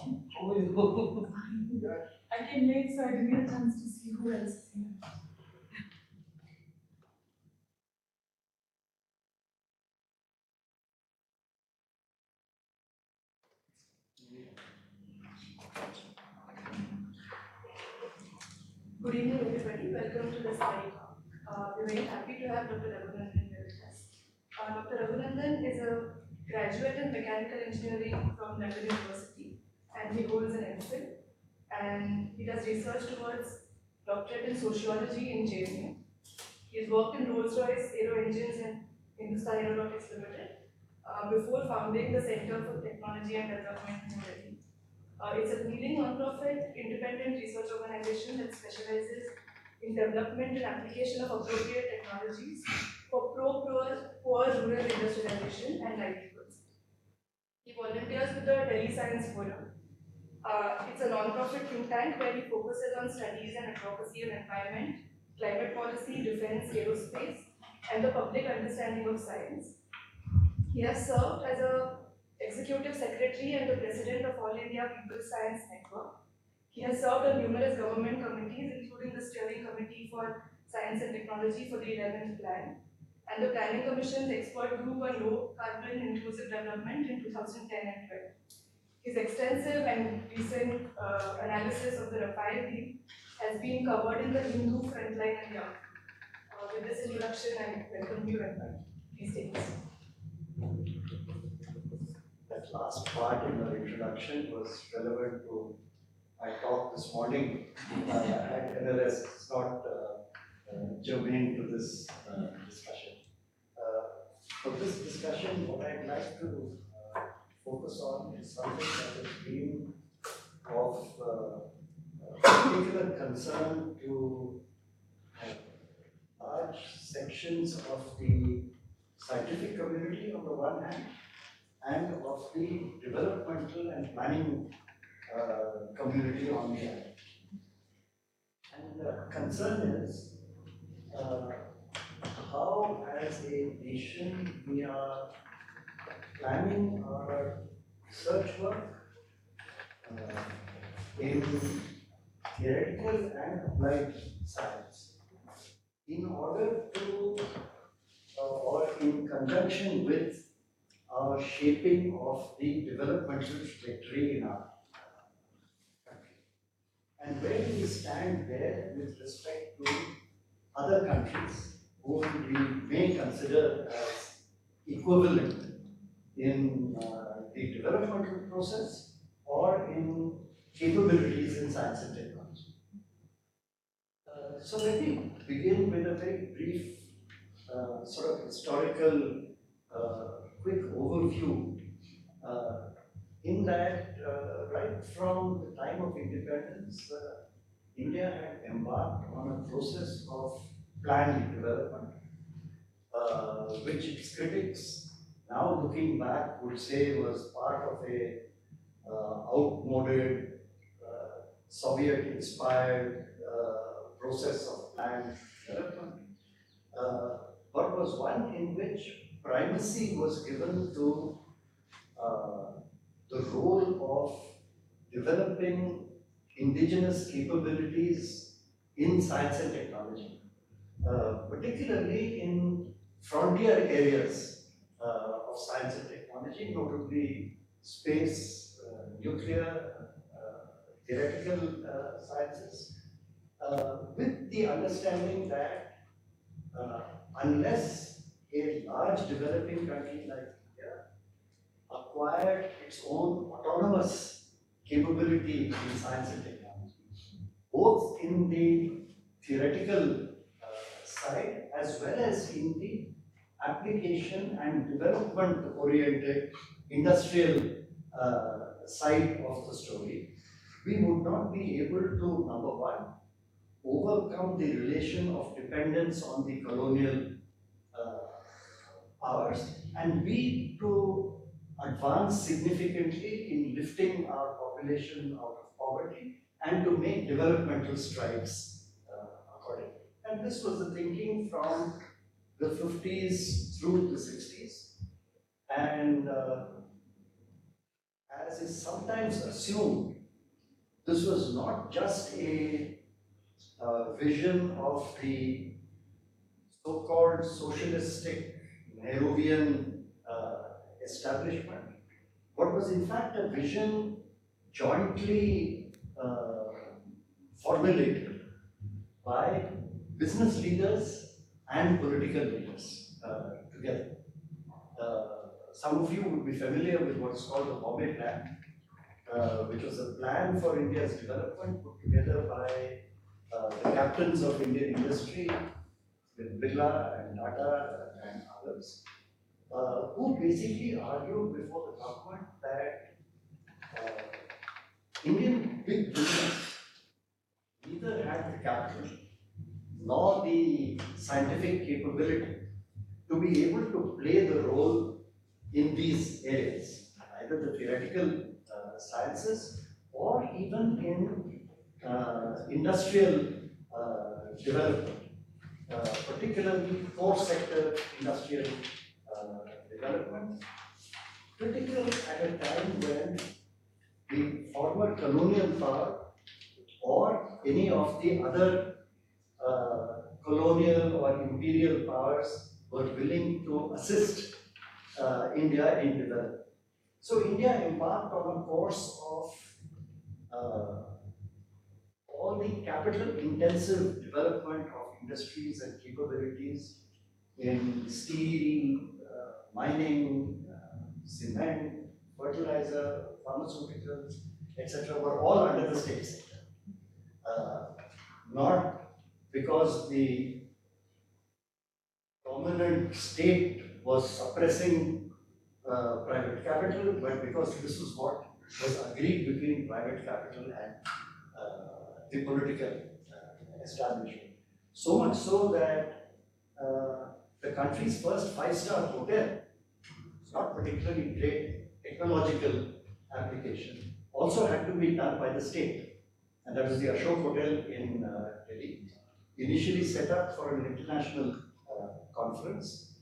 How are you? I came late, so I didn't get a chance to see who else is here. Good evening, everybody. Welcome to the Sthayi. We're very happy to have Dr. Raghunandan here with us. Dr. Raghunandan is a graduate in mechanical engineering from Noether University, and he holds an MPhil. And he does research towards doctorate in sociology in JMU. He has worked in Rolls-Royce Aero Engines and Hindustan Aeronautics Limited before founding the Center for Technology and Development in New Delhi. It's a leading non-profit, independent research organization that specializes in development and application of appropriate technologies for poor rural industrialization and livelihoods. He volunteers with the Delhi Science Forum. It's a non-profit think tank where he focuses on studies and advocacy on environment, climate policy, defense, aerospace, and the public understanding of science. He has served as a executive secretary and the president of All India People's Science Network. He has served on numerous government committees, including the Steering Committee for Science and Technology for the 11th Plan, and the Planning Commission's expert group on low carbon inclusive development in 2010 and 12. His extensive and recent analysis of the Rafael deal has been covered in the Hindu, Frontline, and Young. With this introduction, I welcome you and please take this. That last part in the introduction was relevant to my talk this morning at NLS. It's not germane to this discussion. For this discussion, what I'd like to focus on is something that has been of particular concern to large sections of the scientific community on the one hand, and of the developmental and planning community on the other. And the concern is how, as a nation, we are planning our research work in theoretical and applied science in order to, or in conjunction with our shaping of the developmental trajectory in our country. And where do we stand there with respect to other countries whom we may consider as equivalent in the developmental process or in capabilities in science and technology? So let me begin with a very brief sort of historical quick overview in that right from the time of independence, India had embarked on a process of planned development, which its critics, now looking back, would say was part of a outmoded, Soviet-inspired process of planned development, but was one in which primacy was given to the role of developing indigenous capabilities in science and technology, particularly in frontier areas of science and technology, notably space, nuclear, theoretical sciences, with the understanding that unless a large developing country like India acquired its own autonomous capability in science and technology, both in the theoretical side as well as in the application and development oriented industrial side of the story, we would not be able to, number one, overcome the relation of dependence on the colonial powers, and B, to advance significantly in lifting our population out of poverty and to make developmental strides accordingly. And this was the thinking from the 50s through the 60s. And as is sometimes assumed, this was not just a vision of the so-called socialistic Nehruvian establishment, but was in fact a vision jointly formulated by business leaders and political leaders together. Some of you would be familiar with what is called the Bombay Plan, which was a plan for India's development put together by the captains of Indian industry, with Birla and Tata and others, who basically argued before the government that Indian big business neither had the capital nor the scientific capability to be able to play the role in these areas, either the theoretical sciences or even in industrial development, particularly core sector industrial development, critical at a time when the former colonial power or any of the other colonial or imperial powers were willing to assist India in development. So India embarked on a course of all the capital intensive development of industries and capabilities in steel, mining, cement, fertilizer, pharmaceuticals, etc. were all under the state sector. Not because the dominant state was suppressing private capital, but because this was what was agreed between private capital and the political establishment. So much so that the country's first five-star hotel, not particularly great technological application, also had to be done by the state. And that was the Ashok Hotel in Delhi, initially set up for an international conference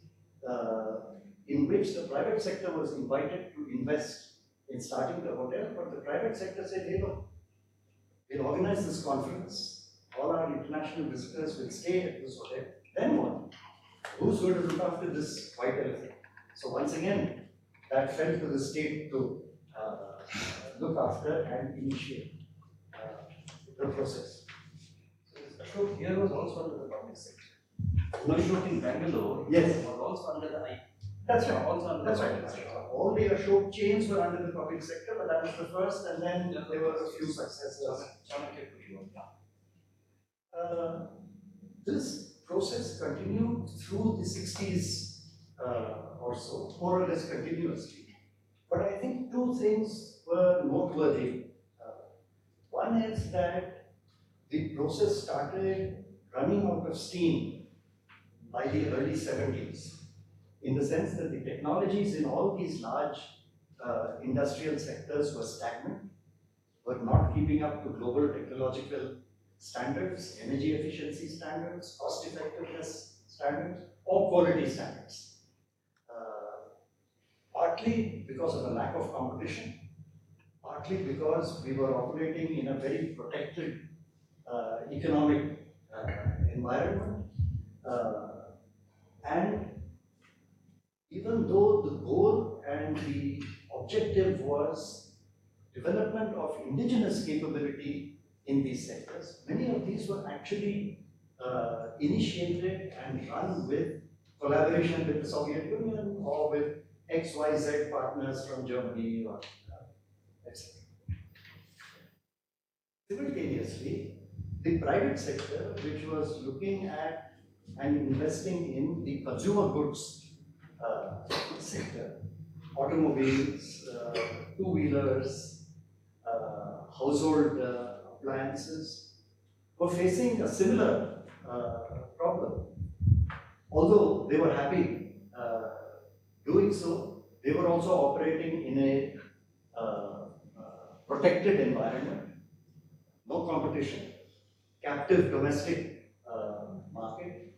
in which the private sector was invited to invest in starting the hotel, but the private sector said, hey, look, we'll organize this conference, all our international visitors will stay at this hotel, then what? Who's going to look after this white elephant? So once again, that fell to the state to look after and initiate the process. So Ashok here was also under the public sector. Ashok in Bangalore Yes. was also under the I. That's right. Also under That's the right. public sector. All the Ashok chains were under the public sector, but that was the first, and then there were a few successors. This process continued through the 60s or so, more or less continuously. But I think two things were noteworthy. One is that the process started running out of steam by the early 70s, in the sense that the technologies in all these large industrial sectors were stagnant, were not keeping up to global technological standards, energy efficiency standards, cost effectiveness standards, or quality standards. Partly because of a lack of competition, partly because we were operating in a very protected economic environment, and even though the goal and the objective was development of indigenous capability in these sectors, many of these were actually initiated and run with collaboration with the Soviet Union or with XYZ partners from Germany or etc. Simultaneously, the private sector, which was looking at and investing in the consumer goods sector, automobiles, two-wheelers, household appliances, were facing a similar problem. Although they were happy doing so, they were also operating in a protected environment, no competition, captive domestic market,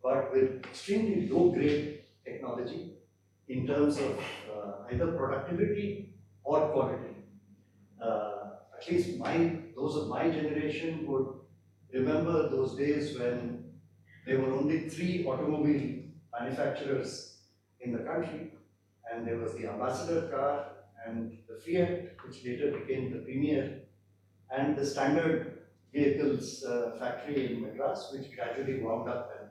but with extremely low grade technology in terms of either productivity or quality. At least those of my generation would remember those days when there were only 3 automobile manufacturers in the country, and there was the Ambassador car and the Fiat, which later became the Premier, and the Standard Vehicles factory in Madras, which gradually wound up and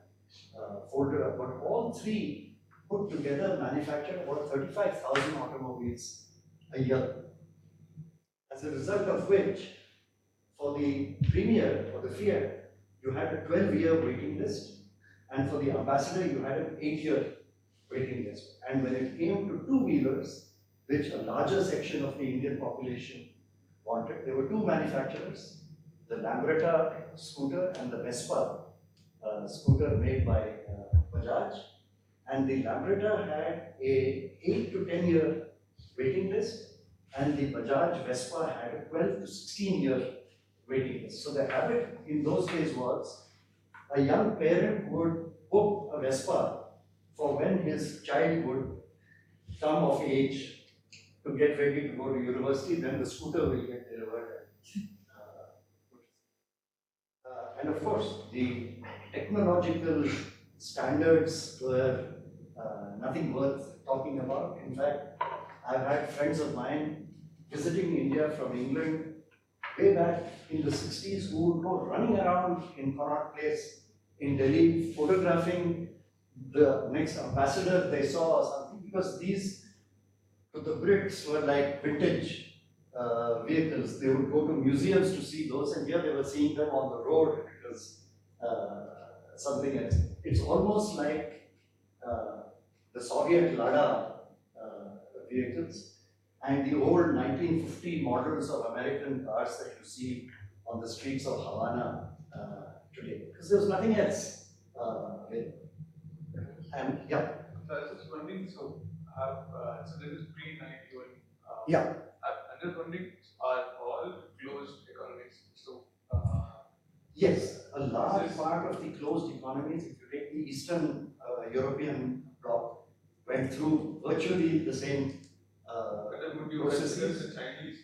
folded up. But all 3 put together manufactured about 35,000 automobiles a year. As a result of which, for the Premier or the Fiat, you had a 12-year waiting list, and for the Ambassador, you had an 8-year waiting list. And when it came to two-wheelers, which a larger section of the Indian population wanted, there were 2 manufacturers, the Lambretta scooter and the Vespa scooter made by Bajaj. And the Lambretta had a 8 to 10-year waiting list, and the Bajaj Vespa had a 12 to 16-year waiting list. So the habit in those days was a young parent would book a Vespa for when his child would come of age to get ready to go to university, then the scooter will get delivered. And of course, the technological standards were nothing worth talking about. In fact, I've had friends of mine visiting India from England way back in the 60s who would go running around in Connaught Place in Delhi photographing the next ambassador they saw or something, because these to the Brits were like vintage vehicles. They would go to museums to see those, and here they were seeing them on the road. It was something else. It's almost like the Soviet Lada vehicles and the old 1950 models of American cars that you see on the streets of Havana today, because there's nothing else. And yeah. So I was just wondering, so this is pre-91. Yeah. I'm just wondering, are all closed economies? So Yes, a large part of the closed economies, if you take the Eastern European bloc, went through virtually the same but then would you processes. consider the Chinese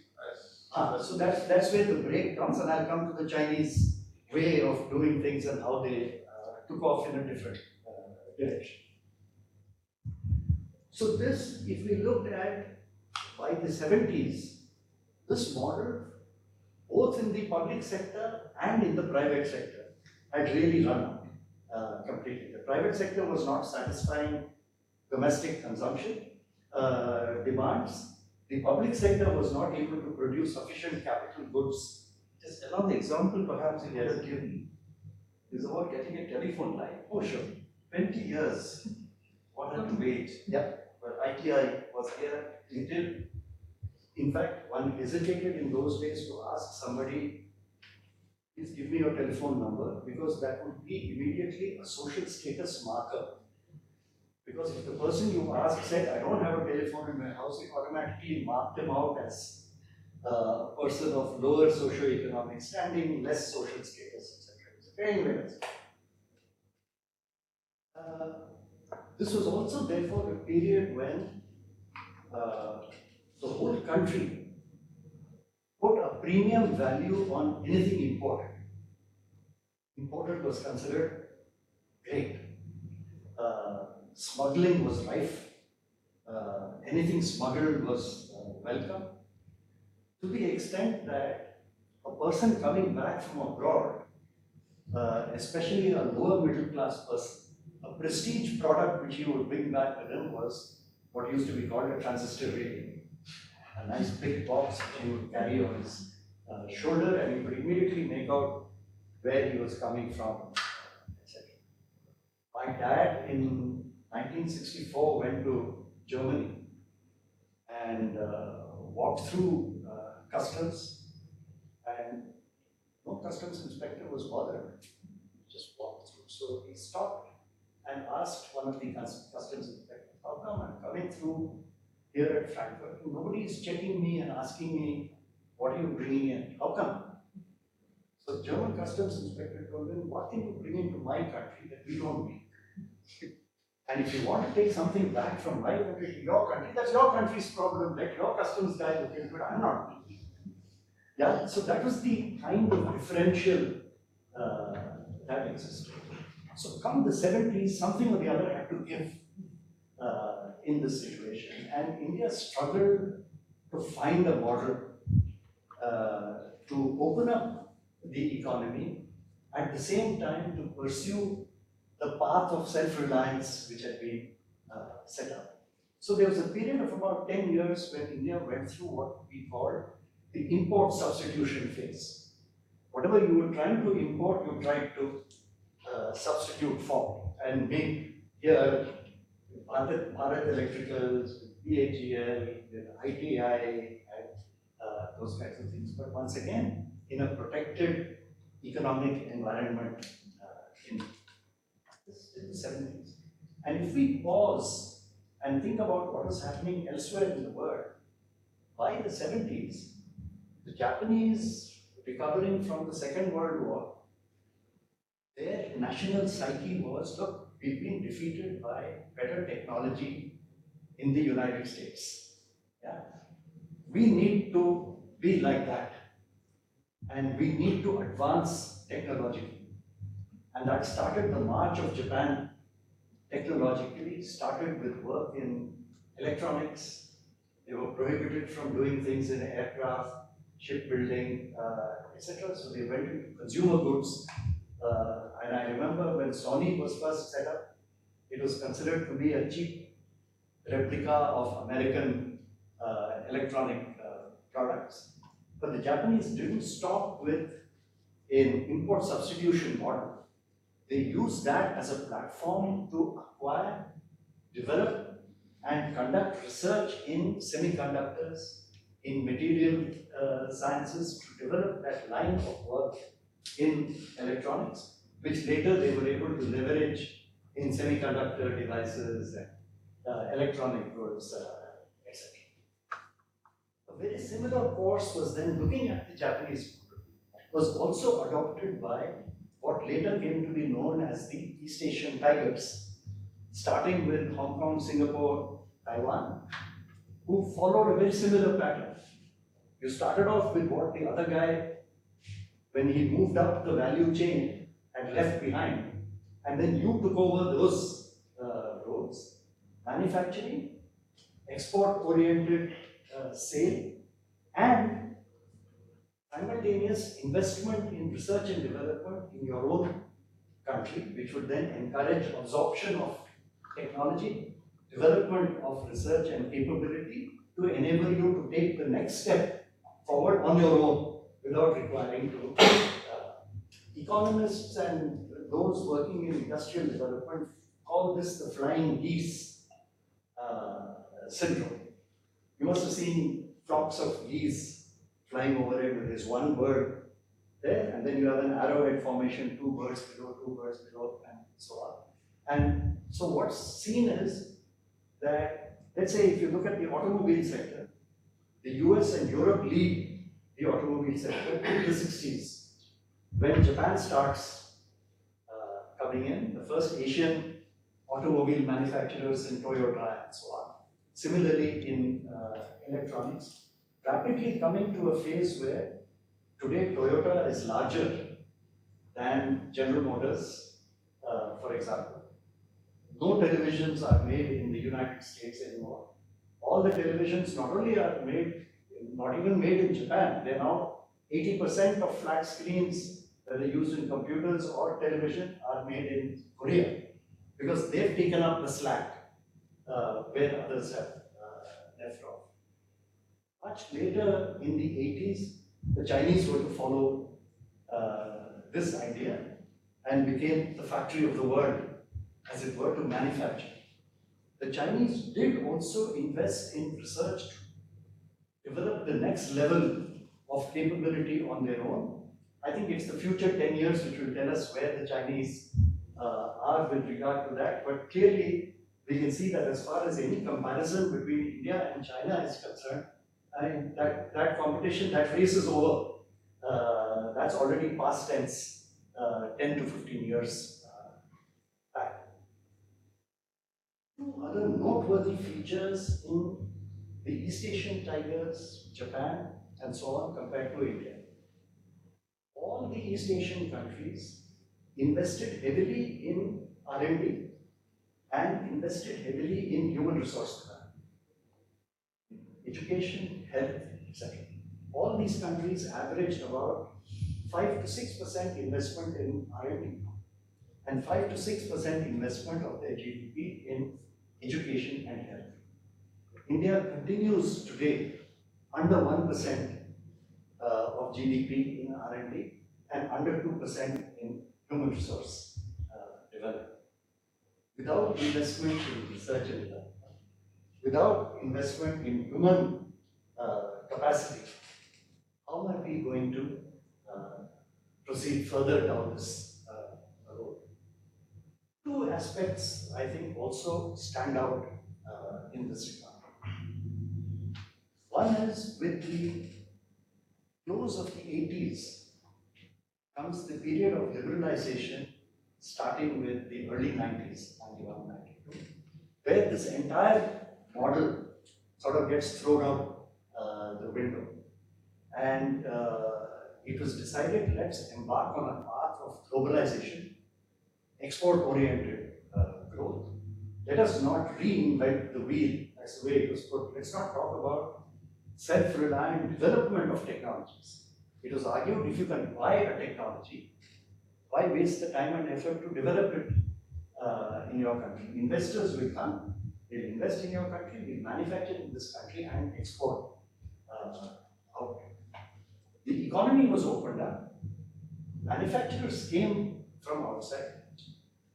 as So that's where the break comes, and I'll come to the Chinese way of doing things and how they took off in a different direction. So this, if we looked at by the 70s, this model, both in the public sector and in the private sector, had really run completely. The private sector was not satisfying domestic consumption demands. The public sector was not able to produce sufficient capital goods. Just another example perhaps you have given is about getting a telephone line. Oh, sure. 20 years, one had to wait. Yeah. But ITI was here, until In fact, one hesitated in those days to ask somebody, please give me your telephone number, because that would be immediately a social status marker. Because if the person you asked said, I don't have a telephone in my house, it automatically marked him out as a person of lower socio-economic standing, less social status, etc. Anyways, this was also therefore a period when the whole country put a premium value on anything imported. Imported was considered great. Smuggling was rife. Anything smuggled was welcome. To the extent that a person coming back from abroad, especially a lower middle class person, a prestige product which he would bring back with him was what used to be called a transistor radio. A nice big box which he would carry on his shoulder, and he could immediately make out where he was coming from, etc. My dad in 1964 went to Germany and walked through customs, and no customs inspector was bothered, just walked through. So he stopped and asked one of the customs inspectors, how come I'm coming through here at Frankfurt? Nobody is checking me and asking me, what are you bringing in? How come? So German customs inspector told him, what can you bring into my country that we don't make? And if you want to take something back from my country to your country, that's your country's problem. Let your customs guy look into it. I'm not. Yeah, so that was the kind of differential that existed. So come the 70s, something or the other had to give in this situation, and India struggled to find a model to open up the economy, at the same time to pursue the path of self-reliance which had been set up. So there was a period of about 10 years when India went through what we call the import substitution phase. Whatever you were trying to import, you tried to substitute for and make here Bharat Electricals, BHEL, ITI, and those kinds of things. But once again, in a protected economic environment in the 70s. And if we pause and think about what was happening elsewhere in the world, by the 70s, the Japanese, recovering from the Second World War, their national psyche was, look, we've been defeated by better technology in the United States. Yeah? We need to be like that. And we need to advance technologically. And that started the march of Japan technologically, started with work in electronics. They were prohibited from doing things in aircraft, shipbuilding, etc. So they went into consumer goods. And I remember when Sony was first set up, it was considered to be a cheap replica of American electronic products. But the Japanese didn't stop with an import substitution model. They used that as a platform to acquire, develop, and conduct research in semiconductors, in material sciences, to develop that line of work in electronics, which later they were able to leverage in semiconductor devices and electronic goods, etc. A very similar course was then looking at the Japanese model, was also adopted by what later came to be known as the East Asian Tigers, starting with Hong Kong, Singapore, Taiwan, who followed a very similar pattern. You started off with what the other guy, when he moved up the value chain, had left behind, and then you took over those roles: manufacturing, export-oriented sale, and simultaneous investment in research and development in your own country, which would then encourage absorption of technology, development of research and capability to enable you to take the next step forward on your own without requiring to. Economists and those working in industrial development call this the flying geese syndrome. You must have seen flocks of geese flying overhead with this one bird there, and then you have an arrowhead formation, two birds below, and so on. And so what's seen is that, let's say if you look at the automobile sector, the US and Europe lead the automobile sector in the 60s. When Japan starts coming in, the first Asian automobile manufacturers in Toyota and so on. Similarly in electronics, rapidly coming to a phase where today Toyota is larger than General Motors, for example. No televisions are made in the United States anymore. All the televisions not only are made, not even made in Japan, they're now 80% of flat screens that are used in computers or television are made in Korea, because they've taken up the slack where others have left off. Much later in the 80s, the Chinese were to follow this idea and became the factory of the world, as it were, to manufacture. The Chinese did also invest in research to develop the next level of capability on their own. I think it's the future 10 years which will tell us where the Chinese are with regard to that, but clearly we can see that as far as any comparison between India and China is concerned, that competition, that race is over. That's already past tense, 10 to 15 years back. Two other noteworthy features in the East Asian tigers, Japan, and so on, compared to India. All the East Asian countries invested heavily in R&D and invested heavily in human resource development, education, health, etc. All these countries averaged about 5 to 6% investment in R&D and 5 to 6% investment of their GDP in education and health. India continues today under 1% of GDP in R&D and under 2% in human resource development. Without investment in research and development, without investment in human capacity, how are we going to proceed further down this road? Two aspects, I think, also stand out in this regard. One is with the close of the 80s comes the period of liberalization, starting with the early 90s, 91, 92, where this entire model sort of gets thrown out the window. And it was decided, let's embark on a path of globalization, export-oriented growth. Let us not reinvent the wheel, as the way it was put. Let's not talk about self-reliant development of technologies. It was argued, if you can buy a technology, why waste the time and effort to develop it in your country? Investors will come, they'll invest in your country, will manufacture in this country and export out. The economy was opened up. Manufacturers came from outside.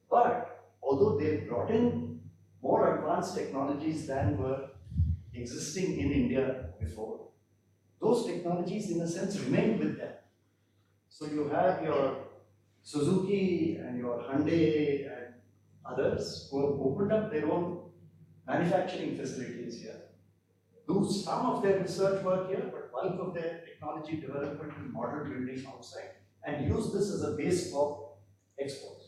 But although they brought in more advanced technologies than were existing in India before, those technologies in a sense remained with them. So you have your Suzuki and your Hyundai and others who have opened up their own manufacturing facilities here, do some of their research work here, but bulk of their technology development and model building outside, and use this as a base for exports.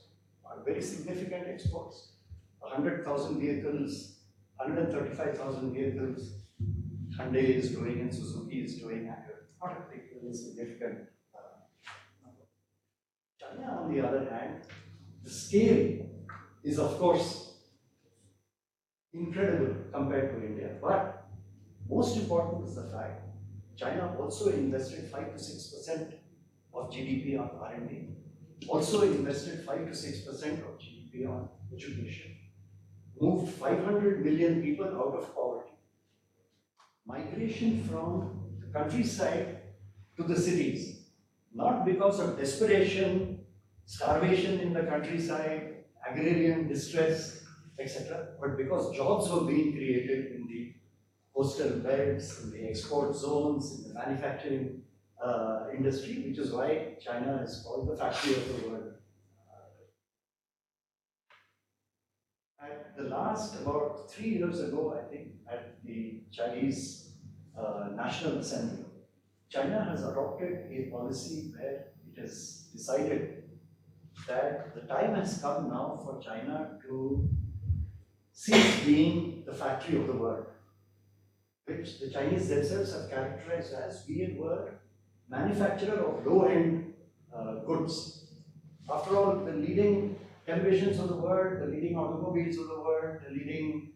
Very significant exports. 100,000 vehicles, 135,000 vehicles, Hyundai is doing and Suzuki is doing, and not a particularly significant number. China, on the other hand, the scale is of course incredible compared to India, but most important is the fact China also invested 5 to 6% of GDP on R&D, also invested 5 to 6% of GDP on education, moved 500 million people out of poverty. Migration from the countryside to the cities, not because of desperation, starvation in the countryside, agrarian distress, etc., but because jobs were being created in the coastal belts, in the export zones, in the manufacturing industry, which is why China is called the factory of the world. At the last, about 3 years ago, I think, at the Chinese National Assembly, China has adopted a policy where it has decided that the time has come now for China to cease being the factory of the world, which the Chinese themselves have characterized as we were manufacturer of low-end goods. After all, the leading televisions of the world, the leading automobiles of the world, the leading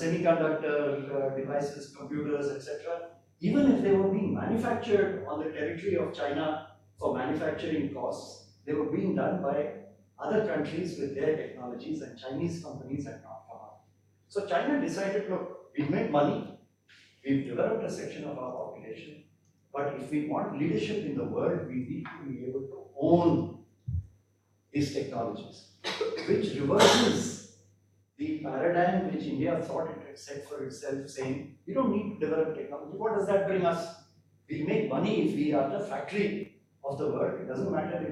semiconductor devices, computers, etc., even if they were being manufactured on the territory of China for manufacturing costs, they were being done by other countries with their technologies, and Chinese companies had not come up. So China decided, look, we've made money, we've developed a section of our population, but if we want leadership in the world, we need to be able to own these technologies, which reverses the paradigm which India thought it had set for itself, saying, we don't need to develop technology. What does that bring us? We make money if we are the factory of the world. It doesn't matter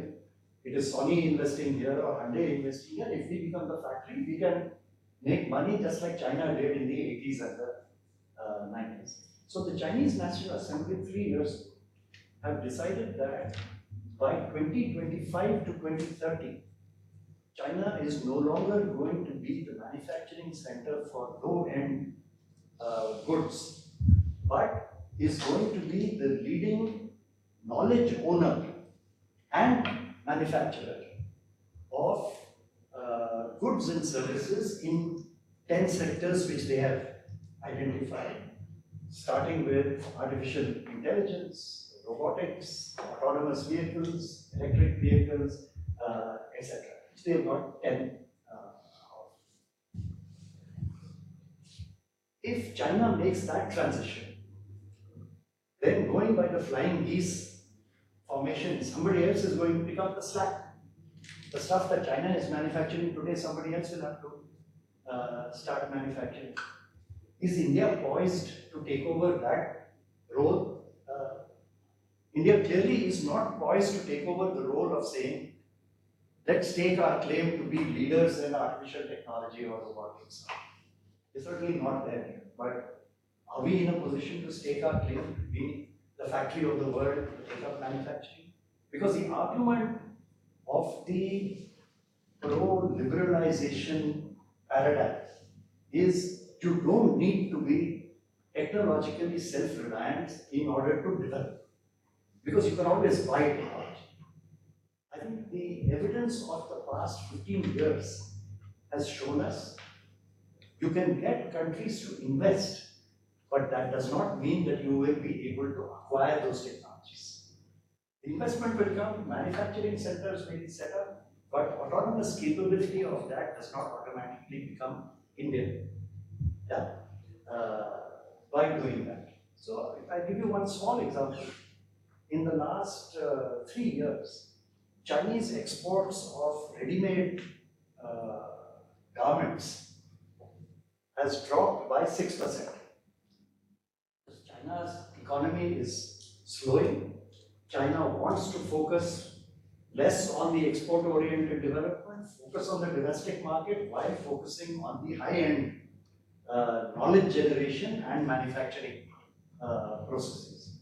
if it is Sony investing here or Hyundai investing here. If we become the factory, we can make money just like China did in the 80s and the 90s. So the Chinese National Assembly 3 years ago have decided that by 2025 to 2030, China is no longer going to be the manufacturing center for low-end goods, but is going to be the leading knowledge owner and manufacturer of goods and services in 10 sectors which they have identified, starting with artificial intelligence, robotics, autonomous vehicles, electric vehicles, etc. They have got 10. If China makes that transition, then going by the flying geese formation, somebody else is going to pick up the slack. The stuff that China is manufacturing today, somebody else will have to start manufacturing. Is India poised to take over that role? India clearly is not poised to take over the role of saying, let's take our claim to be leaders in artificial technology or robotics. It's certainly not there, but are we in a position to stake our claim to be the factory of the world, to take up manufacturing? Because the argument of the pro-liberalization paradigm is you don't need to be technologically self-reliant in order to develop, because you can always buy technology. I think the evidence of the past 15 years has shown us you can get countries to invest, but that does not mean that you will be able to acquire those technologies. The investment will come, manufacturing centers will be set up, but autonomous capability of that does not automatically become Indian. Yeah, by doing that. So if I give you one small example, in the last 3 years, Chinese exports of ready-made garments has dropped by 6%. China's economy is slowing. China wants to focus less on the export-oriented development, focus on the domestic market while focusing on the high-end knowledge generation and manufacturing processes.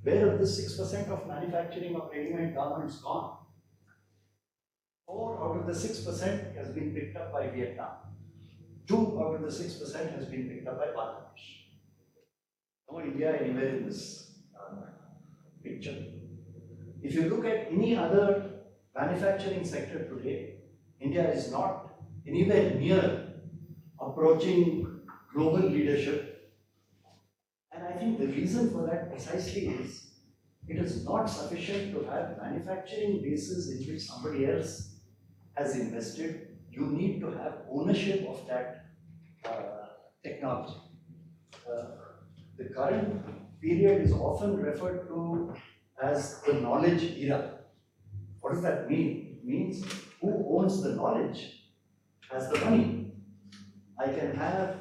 Where have the 6% of manufacturing of ready-made garments gone? 4 out of the 6% has been picked up by Vietnam. 2 out of the 6% has been picked up by Bangladesh. No India anywhere in this picture. If you look at any other manufacturing sector today, India is not anywhere near approaching global leadership. And I think the reason for that precisely is it is not sufficient to have manufacturing bases in which somebody else has invested. You need to have ownership of that technology. The current period is often referred to as the knowledge era. What does that mean? It means who owns the knowledge has the money. I can have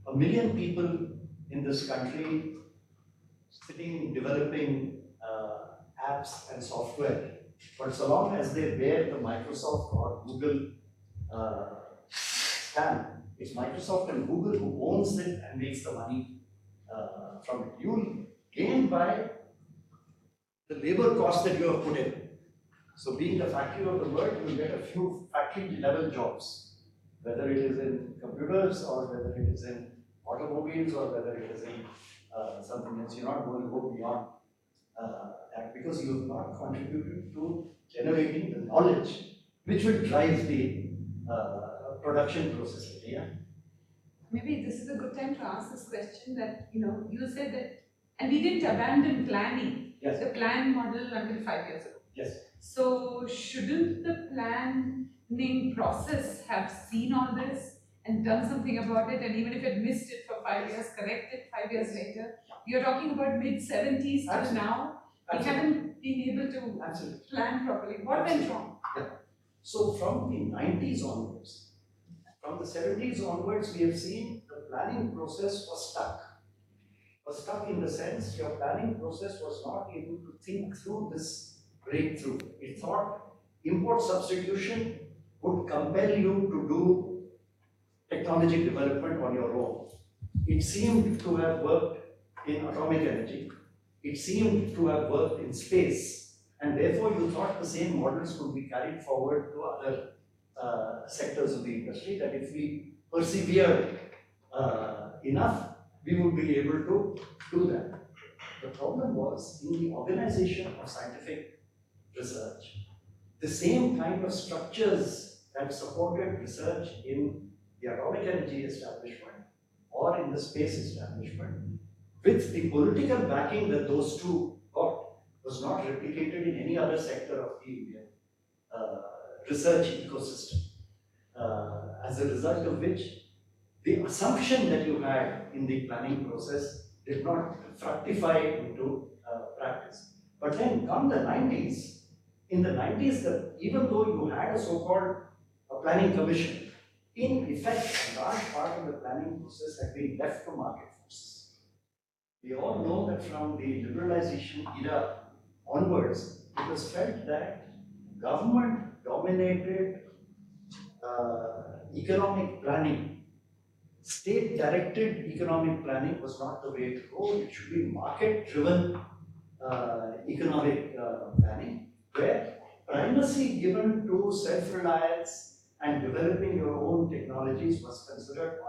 1 million people in this country sitting developing apps and software, but so long as they bear the Microsoft or Google stamp, it's Microsoft and Google who owns it and makes the money from it. You'll gain by the labor cost that you have put in. So being the factory of the world, you'll get a few factory level jobs, whether it is in computers or whether it is in automobiles or whether it is in something else. You're not going to go beyond that because you have not contributed to generating the knowledge which will drive the production process. Yeah. Maybe this is a good time to ask this question that, you said that, and we didn't abandon planning, Yes. the plan model until 5 years ago. Yes. So shouldn't the planning process have seen all this and done something about it, and even if it missed it for 5 years, correct it 5 years later? You're talking about mid-70s till Absolutely. now. We Absolutely. haven't been able to Absolutely. plan properly. What went wrong? So from the 90s onwards, from the 70s onwards, we have seen the planning process was stuck. Was stuck in the sense your planning process was not able to think through this breakthrough. It thought import substitution would compel you to do technology development on your own. It seemed to have worked in atomic energy. It seemed to have worked in space. And therefore you thought the same models could be carried forward to other sectors of the industry, that if we persevered enough, we would be able to do that. The problem was in the organization of scientific research, the same kind of structures that supported research in the atomic energy establishment or in the space establishment, with the political backing that those two got, was not replicated in any other sector of the Indian research ecosystem. As a result of which, the assumption that you had in the planning process did not fructify into practice. But then come the 90s, in the 90s, even though you had a so-called planning commission, in effect, a large part of the planning process had been left to market forces. We all know that from the liberalization era onwards, it was felt that government-dominated economic planning, state-directed economic planning was not the way to go. It should be market-driven economic planning, where primacy given to self-reliance and developing your own technologies was considered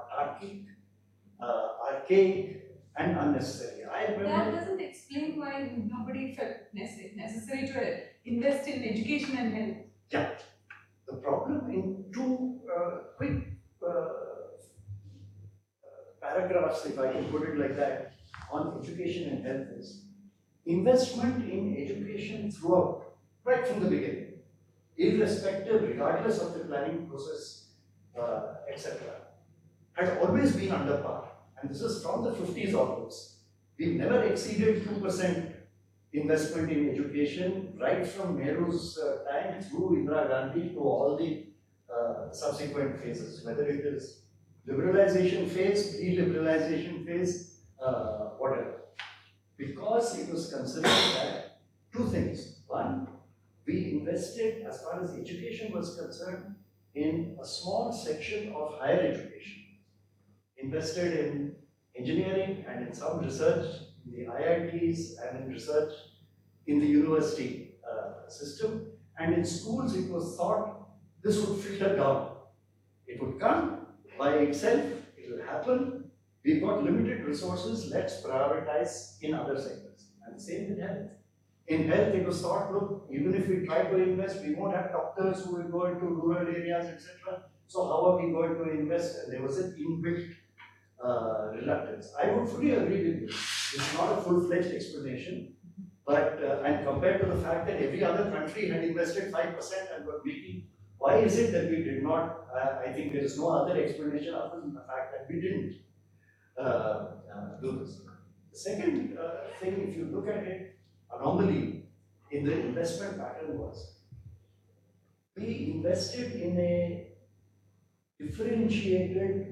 archaic, and unnecessary. I That remember. doesn't explain why nobody felt necessary to invest in education and health. Yeah. The problem in two quick paragraphs, if I can put it like that, on education and health is investment in education throughout, right from the beginning, irrespective, regardless of the planning process, etc., had always been under par. And this is from the 50s onwards. We've never exceeded 2% investment in education, right from Nehru's time through Indira Gandhi to all the subsequent phases, whether it is liberalization phase, de-liberalization phase, whatever. Because it was considered that two things. One, we invested, as far as education was concerned, in a small section of higher education. Invested in engineering and in some research in the IITs and in research in the university system. And in schools, it was thought this would filter down. It would come by itself, it will happen. We've got limited resources, let's prioritize in other sectors. And same with health. In health, it was thought, look, even if we try to invest, we won't have doctors who will go into rural areas, etc. So how are we going to invest? And there was an inbuilt reluctance. I would fully agree with you. It's not a full-fledged explanation, but and compared to the fact that every other country had invested 5% and were making, why is it that we did not? I think there is no other explanation other than the fact that we didn't do this. The second thing, if you look at it, anomaly in the investment pattern was we invested in a differentiated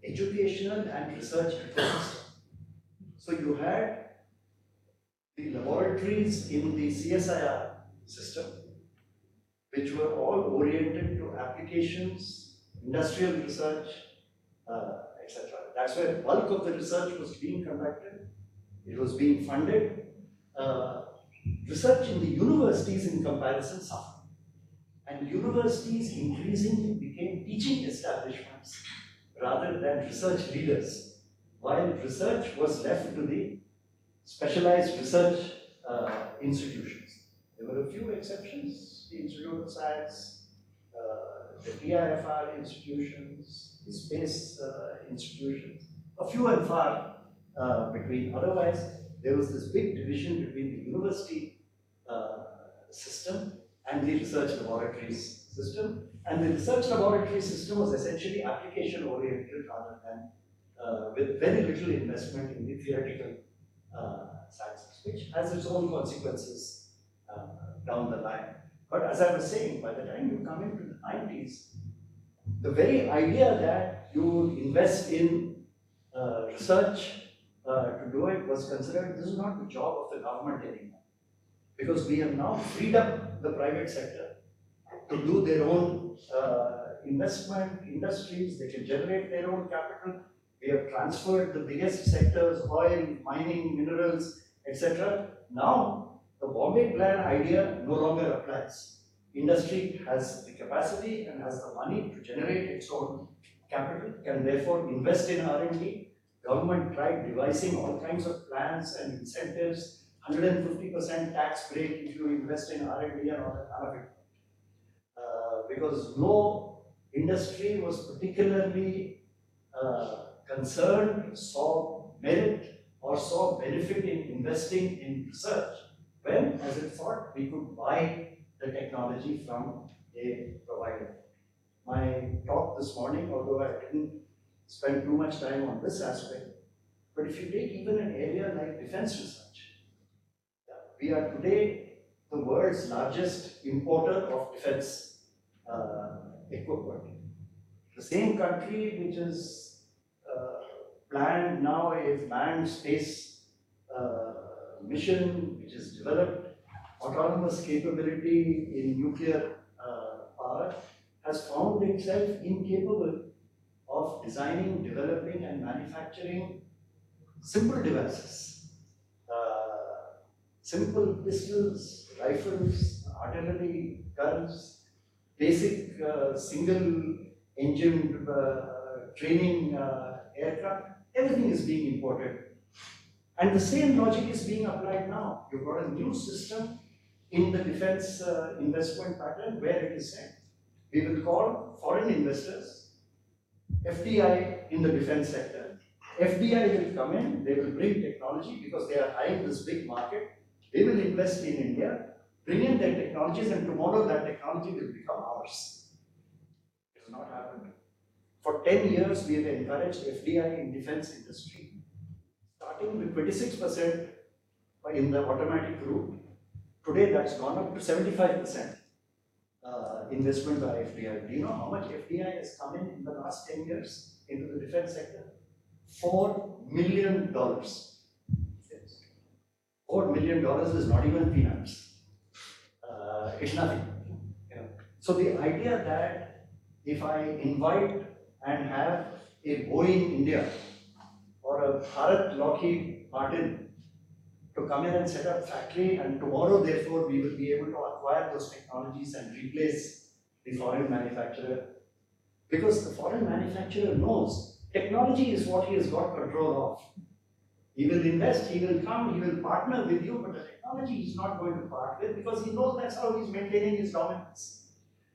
educational and research ecosystem. So you had the laboratories in the CSIR system, which were all oriented to applications, industrial research, etc. That's where bulk of the research was being conducted. It was being funded. Research in the universities in comparison suffered. And universities increasingly became teaching establishments rather than research leaders, while research was left to the specialized research institutions. There were a few exceptions, the Institute of Science, the TIFR institutions, the space institutions, a few and far between. Otherwise, there was this big division between the university system and the research laboratories system. And the research laboratory system was essentially application oriented rather than with very little investment in the theoretical sciences, which has its own consequences down the line. But as I was saying, by the time you come into the 90s, the very idea that you would invest in research to do it was considered, this is not the job of the government anymore. Because we have now freed up the private sector to do their own investment industries, they can generate their own capital. We have transferred the biggest sectors, oil, mining, minerals, etc. Now, the Bombay Plan idea no longer applies. industry has the capacity and has the money to generate its own capital, can therefore invest in R&D. Government tried devising all kinds of plans and incentives, 150% tax break if you invest in R&D and all that, none of it. Because no industry was particularly concerned, saw merit or saw benefit in investing in research, when, as it thought, we could buy the technology from a provider. My talk this morning, although I didn't spend too much time on this aspect, but if you take even an area like defense research, we are today the world's largest importer of defense equipment. The same country which is planned now a manned space mission, which has developed autonomous capability in nuclear power, has found itself incapable of designing, developing, and manufacturing simple devices. Simple pistols, rifles, artillery, guns, basic single engine training aircraft, everything is being imported. And the same logic is being applied now. You've got a new system in the defense investment pattern where it is said, we will call foreign investors, FDI in the defense sector. FDI will come in, they will bring technology because they are eyeing this big market. They will invest in India, bring in their technologies, and tomorrow that technology will become ours. It has not happened. For 10 years, we have encouraged FDI in defense industry, starting with 26% in the automatic route. Today, that's gone up to 75% investment by FDI. Do you know how much FDI has come in the last 10 years into the defense sector? $4 million. $4 million is not even peanuts. It's nothing. So the idea that if I invite and have a Boeing India or a Bharat Lockheed Martin to come in and set up factory, and tomorrow therefore we will be able to acquire those technologies and replace the foreign manufacturer, because the foreign manufacturer knows technology is what he has got control of. He will invest, he will come, he will partner with you, but the technology he is not going to part with because he knows that's how he is maintaining his dominance.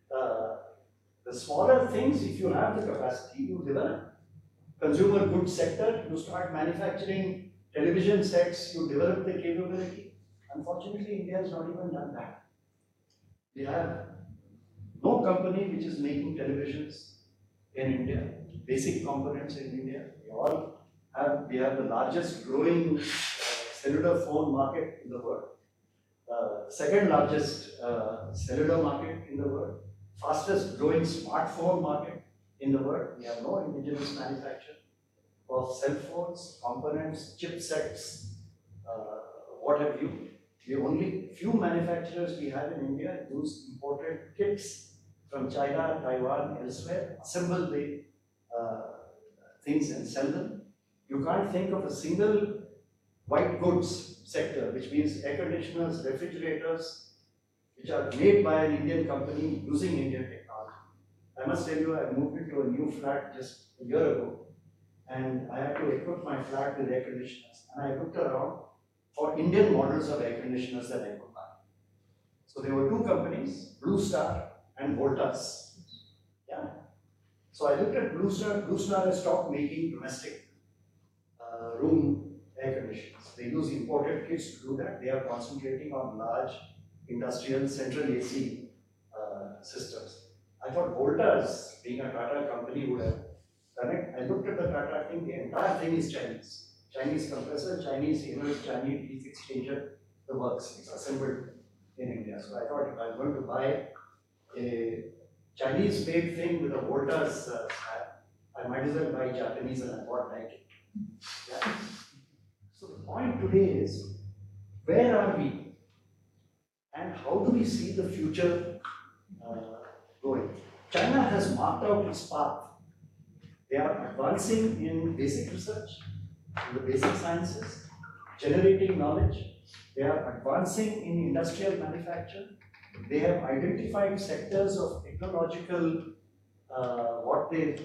The smaller things, if you have the capacity, you develop. Consumer goods sector, you start manufacturing television sets, you develop the capability. Unfortunately, India has not even done that. We have no company which is making televisions in India, basic components in India. We have the largest growing cellular phone market in the world, second largest cellular market in the world, fastest growing smartphone market in the world. We have no indigenous manufacture of cell phones, components, chipsets, what have you. The only few manufacturers we have in India use imported kits from China, Taiwan, elsewhere, assemble the things and sell them. You can't think of a single white goods sector, which means air conditioners, refrigerators, which are made by an Indian company using Indian technology. I must tell you, I moved into a new flat just a year ago, and I had to equip my flat with air conditioners. And I looked around for Indian models of air conditioners that I could buy. So there were two companies, Blue Star and Voltas. Yeah. So I looked at Blue Star. Blue Star has stopped making domestic room air conditioners. They use imported kits to do that. They are concentrating on large industrial central AC systems. I thought Voltas, being a Tata company, would have done it. I looked at the Tata thing, the entire thing is Chinese. Chinese compressor, Chinese inverter, Chinese heat exchanger, the works. It's assembled in India. So I thought if I'm going to buy a Chinese made thing with a Voltas I might as well buy Japanese, and I bought Nike. Yeah. So the point today is, where are we? And how do we see the future going? China has marked out its path. They are advancing in basic research, in the basic sciences, generating knowledge. They are advancing in industrial manufacture. They have identified sectors of technological, what they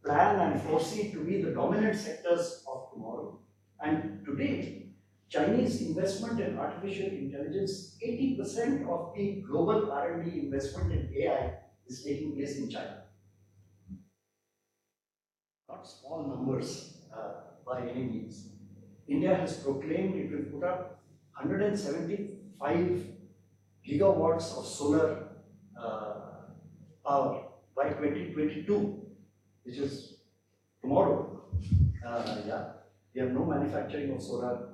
plan and foresee to be the dominant sectors of tomorrow. And today, Chinese investment in artificial intelligence, 80% of the global R&D investment in AI is taking place in China. Not small numbers by any means. India has proclaimed it will put up 175 gigawatts of solar power by 2022, which is tomorrow. We have no manufacturing of solar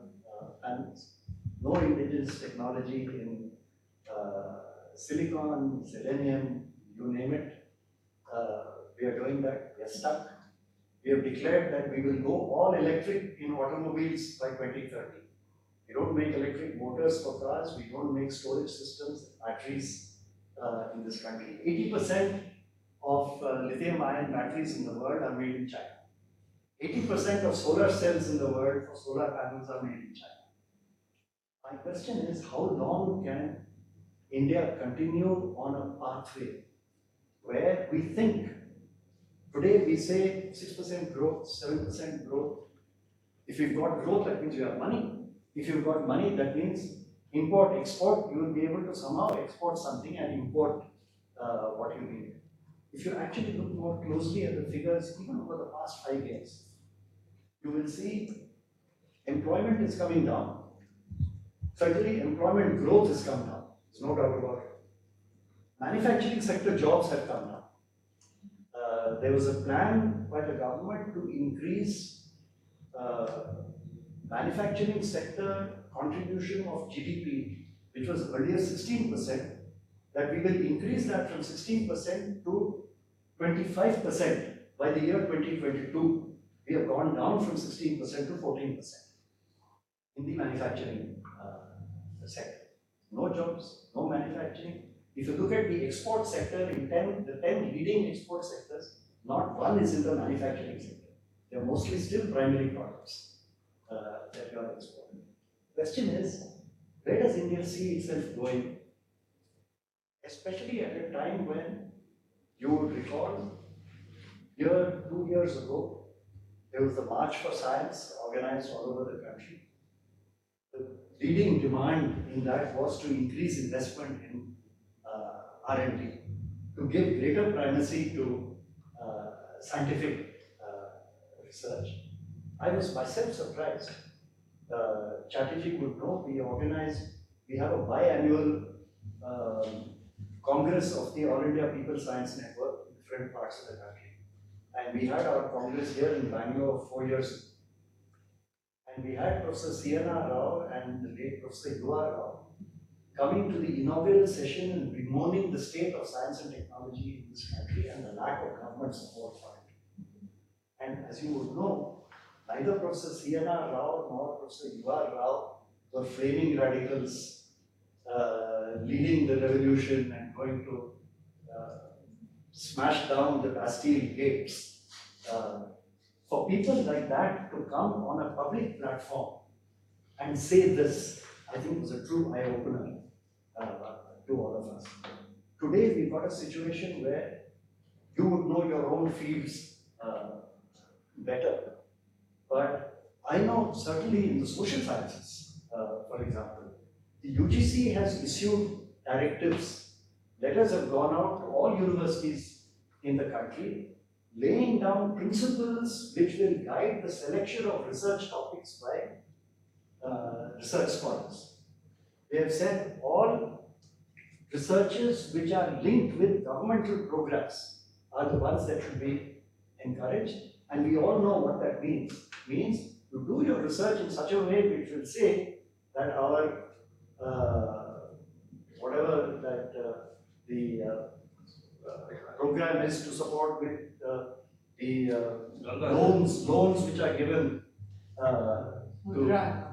panels, no indigenous technology in silicon, selenium, you name it. We are doing that, we are stuck. We have declared that we will go all electric in automobiles by 2030. We don't make electric motors for cars, we don't make storage systems, batteries in this country. 80% of lithium-ion batteries in the world are made in China. 80% of solar cells in the world for solar panels are made in China. My question is, how long can India continue on a pathway where we think, today we say 6% growth, 7% growth. If you've got growth, that means you have money. If you've got money, that means import, export, you will be able to somehow export something and import what you need. If you actually look more closely at the figures, even over the past 5 years, you will see employment is coming down. Certainly, employment growth has come down. There's no doubt about it. Manufacturing sector jobs have come down. There was a plan by the government to increase manufacturing sector contribution of GDP, which was earlier 16%, that we will increase that from 16% to 25% by the year 2022. We have gone down from 16% to 14% in the manufacturing sector. No jobs, no manufacturing. If you look at the export sector, in the 10 leading export sectors, not one is in the manufacturing sector. They are mostly still primary products that you are exporting. Question is, where does India see itself going? Especially at a time when you would recall, 2 years ago, there was the March for Science organized all over the country. The leading demand in that was to increase investment in R&D, to give greater primacy to scientific research. I was myself surprised. Chatterjee would know, we have a biannual Congress of the All India People Science Network in different parts of the country. And we had our Congress here in Bangalore 4 years ago. And we had Professor C.N.R. Rao and the late Professor U.R. Rao coming to the inaugural session and bemoaning the state of science and technology in this country and the lack of government support for it. And as you would know, neither Professor C.N.R. Rao nor Professor U.R. Rao were flaming radicals leading the revolution and going to smash down the Bastille gates. For people like that to come on a public platform and say this, I think was a true eye-opener to all of us. Today we've got a situation where you would know your own fields better. But I know certainly in the social sciences, for example, the UGC has issued directives. Letters have gone out to all universities in the country, laying down principles which will guide the selection of research topics by research scholars. They have said all researches which are linked with governmental programs are the ones that should be encouraged. And we all know what that means. It means to do your research in such a way which will say that our whatever that the program is to support with the loans which are given Mudra.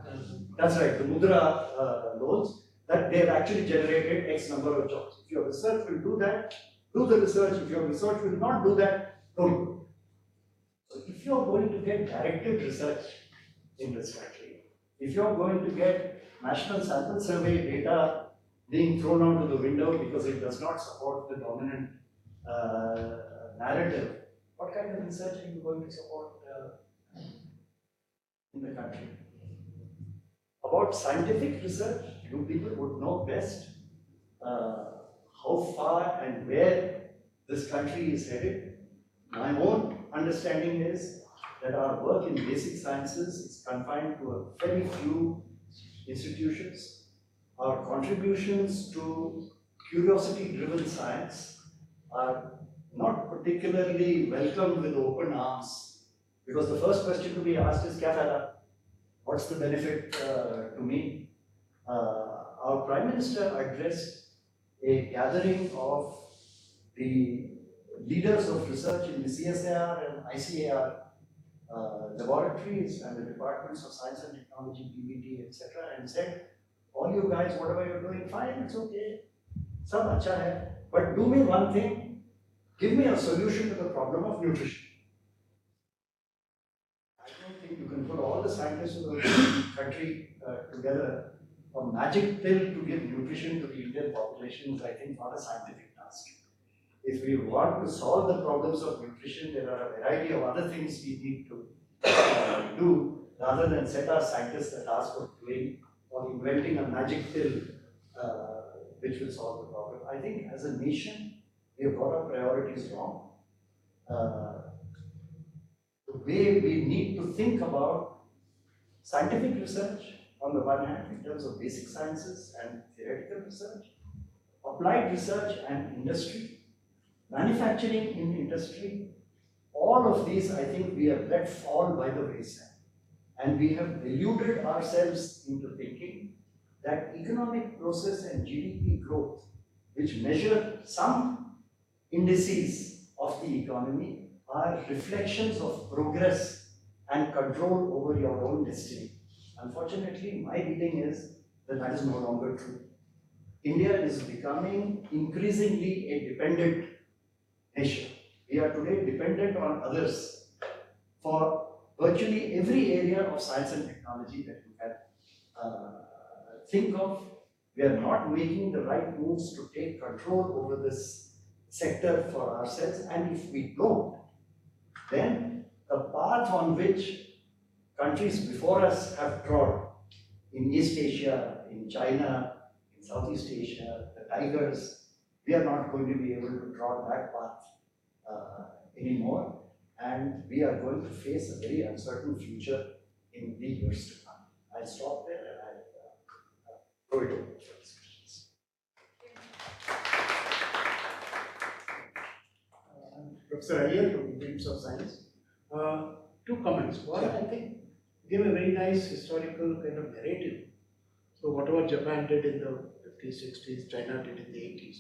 That's right, the Mudra loans, that they have actually generated X number of jobs. If your research will do that, do the research. If your research will not do that, don't do it. So if you are going to get directed research in this country, if you are going to get national sample survey data being thrown out of the window because it does not support the dominant narrative, what kind of research are you going to support in the country? About scientific research, you people would know best how far and where this country is headed. My own understanding is that our work in basic sciences is confined to a very few institutions. Our contributions to curiosity-driven science are not particularly welcomed with open arms, because the first question to be asked is, "Kya fayda? What's the benefit to me?" Our Prime Minister addressed a gathering of the leaders of research in the CSIR and ICAR laboratories and the departments of science and technology, PBT, etc., and said, "All you guys, whatever you're doing, fine, it's okay, sab acha hai, but do me one thing, give me a solution to the problem of nutrition." I don't think you can put all the scientists of the country together. A magic pill to give nutrition to the Indian population is, I think, not a scientific task. If we want to solve the problems of nutrition, there are a variety of other things we need to do, rather than set our scientists the task of doing or inventing a magic pill which will solve the problem. I think as a nation, we have got our priorities wrong. The way we need to think about scientific research, on the one hand, in terms of basic sciences and theoretical research, applied research and industry, manufacturing in industry, all of these, I think, we have let fall by the wayside. And we have deluded ourselves into thinking that economic process and GDP growth, which measure some indices of the economy, are reflections of progress and control over your own destiny. Unfortunately, my reading is that that is no longer true. India is becoming increasingly a dependent nation. We are today dependent on others for virtually every area of science and technology that you can think of. We are not making the right moves to take control over this sector for ourselves, and if we don't, then the path on which countries before us have trod in East Asia, in China, in Southeast Asia, the tigers, we are not going to be able to trod that path anymore, and we are going to face a very uncertain future in the years to come. I'll stop there and I'll throw it over for discussions. Professor Iyer from the Institute of Science. Two comments. One, I think, gave a very nice historical kind of narrative. So whatever Japan did in the 50s, 60s, China did in the 80s.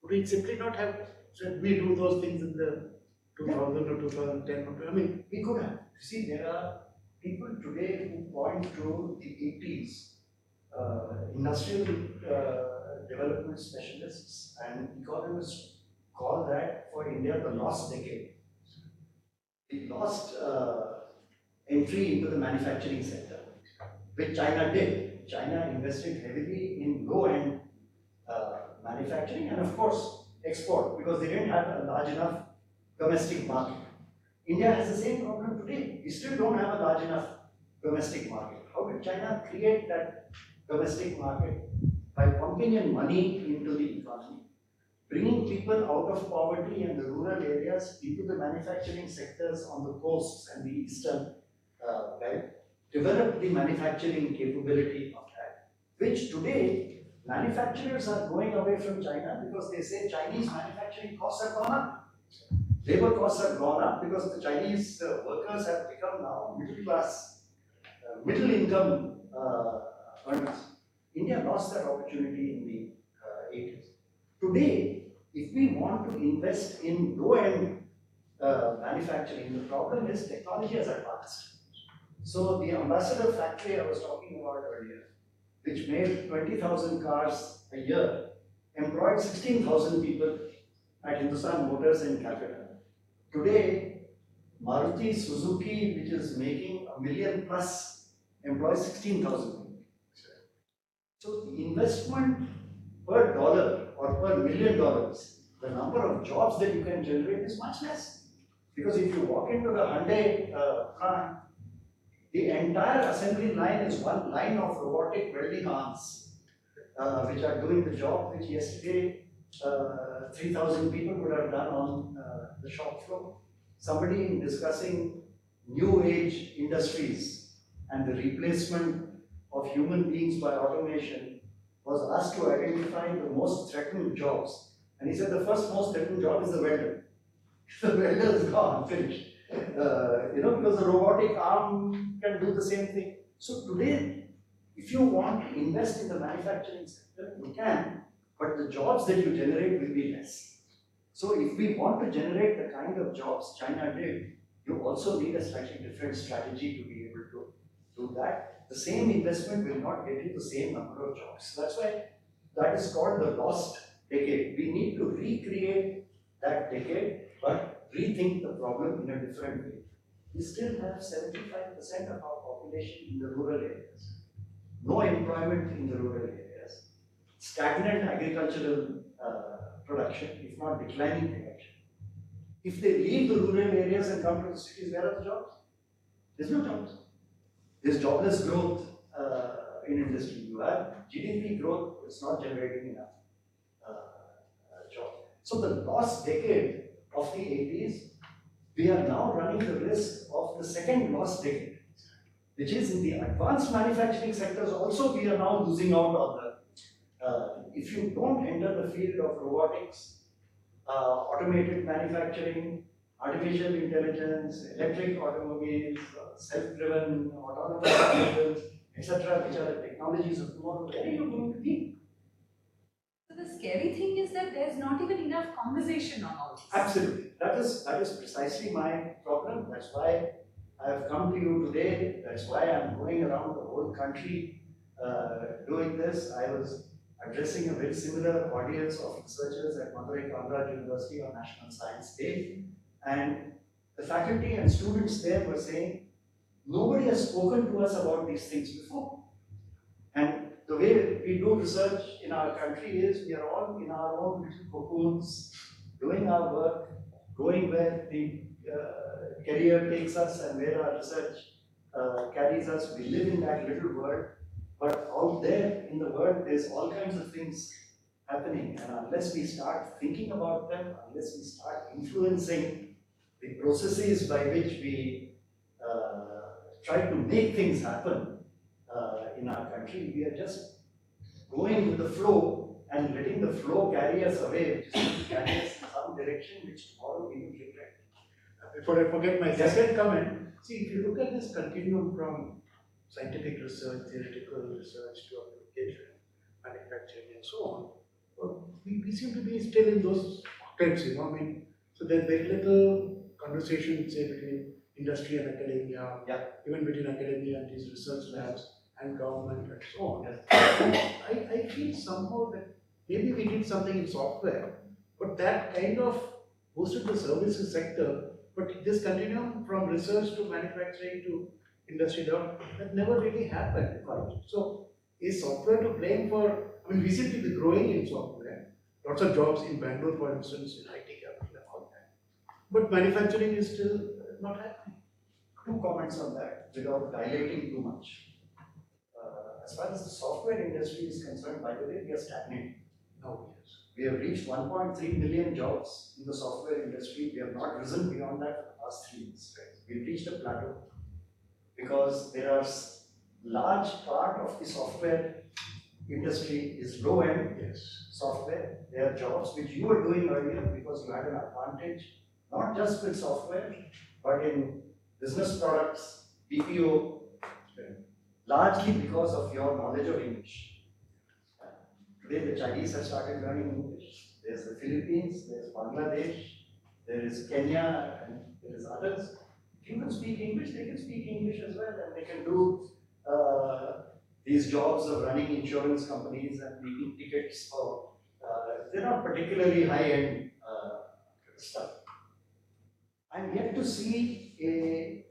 Would we simply not have said we do those things in the 2000 or 2010? I mean, we could have. See, there are people today who point to the 80s, industrial development specialists and economists call that for India the lost decade. We lost entry into the manufacturing sector, which China did. China invested heavily in low-end manufacturing and, of course, export, because they didn't have a large enough domestic market. India has the same problem today. We still don't have a large enough domestic market. How did China create that domestic market? By pumping in money into the economy, bringing people out of poverty and the rural areas into the manufacturing sectors on the coasts and the eastern belt, develop the manufacturing capability of that, which today manufacturers are going away from China because they say Chinese manufacturing costs have gone up. Labor costs have gone up because the Chinese workers have become now middle class, middle income earners. India lost that opportunity in the 80s. Today, if we want to invest in low-end manufacturing, the problem is technology has advanced. So the Ambassador factory I was talking about earlier, which made 20,000 cars a year, employed 16,000 people at Hindustan Motors in Calcutta. Today, Maruti Suzuki, which is making 1 million plus, employs 16,000 people. So the investment per dollar or per $1,000,000, the number of jobs that you can generate is much less. Because if you walk into the Hyundai plant, the entire assembly line is one line of robotic welding arms, which are doing the job which yesterday 3,000 people would have done on the shop floor. Somebody in discussing new age industries and the replacement of human beings by automation was asked to identify the most threatened jobs. And he said the first most threatened job is the welder. The welder is gone, finished. Because the robotic arm can do the same thing. So today, if you want to invest in the manufacturing sector, you can, but the jobs that you generate will be less. So if we want to generate the kind of jobs China did, you also need a slightly different strategy to be able to do that. The same investment will not get you the same number of jobs. That's why that is called the lost decade. We need to recreate that decade, but rethink the problem in a different way. We still have 75% of our population in the rural areas. No employment in the rural areas. Stagnant agricultural production, if not declining production. If they leave the rural areas and come to the cities, where are the jobs? There's no jobs. There's jobless growth in industry. You have GDP growth, it's not generating enough jobs. So the lost decade of the 80s, we are now running the risk of the second lost decade, which is in the advanced manufacturing sectors also we are now losing out on the, if you don't enter the field of robotics, automated manufacturing, artificial intelligence, electric automobiles, self-driven autonomous vehicles, etc., which are the technologies of tomorrow, where are you going to be? So the scary thing is that there's not even enough conversation on all this. Absolutely. That is precisely my problem. That's why I have come to you today. That's why I'm going around the whole country doing this. I was addressing a very similar audience of researchers at Madurai Conrad University on National Science Day. And the faculty and students there were saying, nobody has spoken to us about these things before. And the way we do research in our country is we are all in our own little cocoons, doing our work, going where the career takes us and where our research carries us. We live in that little world, but out there in the world, there's all kinds of things happening. And unless we start thinking about them, unless we start influencing the processes by which we try to make things happen in our country, we are just going with the flow and letting the flow carry us away, which is going to carry us in some direction which tomorrow we will regret. Before I forget my second comment, see, if you look at this continuum from scientific research, theoretical research to application, manufacturing, and so on, we seem to be still in those pockets, so there's very little conversation, say, between industry and academia, even between academia and these research labs and government and so on. I feel somehow that maybe we did something in software, but that kind of boosted the services sector, but this continuum from research to manufacturing to industry development, that never really happened. So is software to blame for, we seem to be growing in software, lots of jobs in Bangalore, for instance, in IT capital and all that, but manufacturing is still not happening. Two comments on that without dilating too much. As far as the software industry is concerned, by the way, we are stagnating. Oh, yes. We have reached 1.3 million jobs in the software industry. We have not risen beyond that for the past 3 years. We've reached a plateau because there are large part of the software industry is low-end software. There are jobs which you were doing earlier because you had an advantage, not just with software, but in business products, BPO, largely because of your knowledge of English. Today the Chinese have started learning English. There's the Philippines, there's Bangladesh, there is Kenya, and there is others. If you can speak English, they can speak English as well, and they can do these jobs of running insurance companies and making tickets for, they're not particularly high-end stuff. I'm yet to see a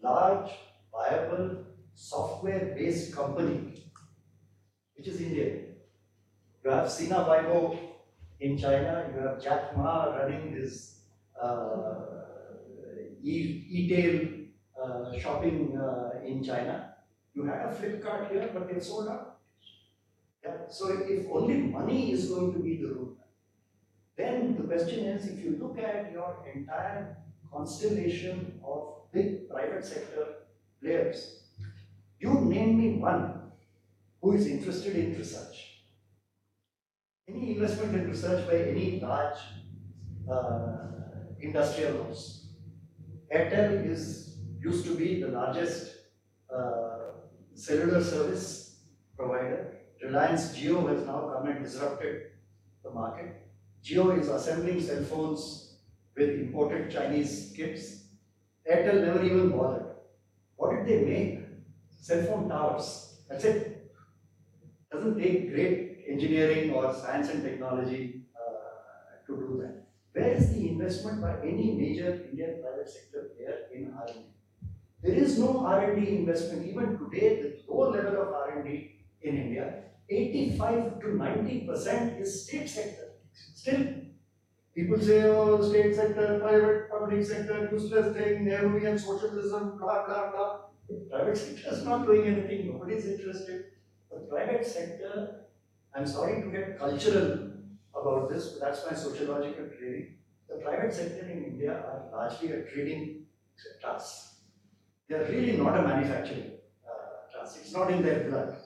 large, viable, software-based company, which is India. You have Sina Weibo in China, you have Jack Ma running his e-tail shopping in China. You had a Flipkart here, but they've sold out. Yeah. So if only money is going to be the rule, then the question is, if you look at your entire constellation of big private sector players, you name me one who is interested in research. Any investment in research by any large industrial house. Airtel used to be the largest cellular service provider. Reliance Jio has now come and disrupted the market. Jio is assembling cell phones with imported Chinese kits. Airtel never even bothered. What did they make? Cell phone towers. That's it. Doesn't take great engineering or science and technology to do that. Where is the investment by any major Indian private sector player in R&D? There is no R&D investment. Even today, the low level of R&D in India, 85 to 90% is state sector. Still, people say, oh, state sector, private, public sector, useless thing, Nehruvian socialism, blah, blah, blah. Private sector is not doing anything. Nobody is interested. The private sector, I'm sorry to get cultural about this, but that's my sociological training. The private sector in India are largely a trading class. They are really not a manufacturing class. It's not in their blood.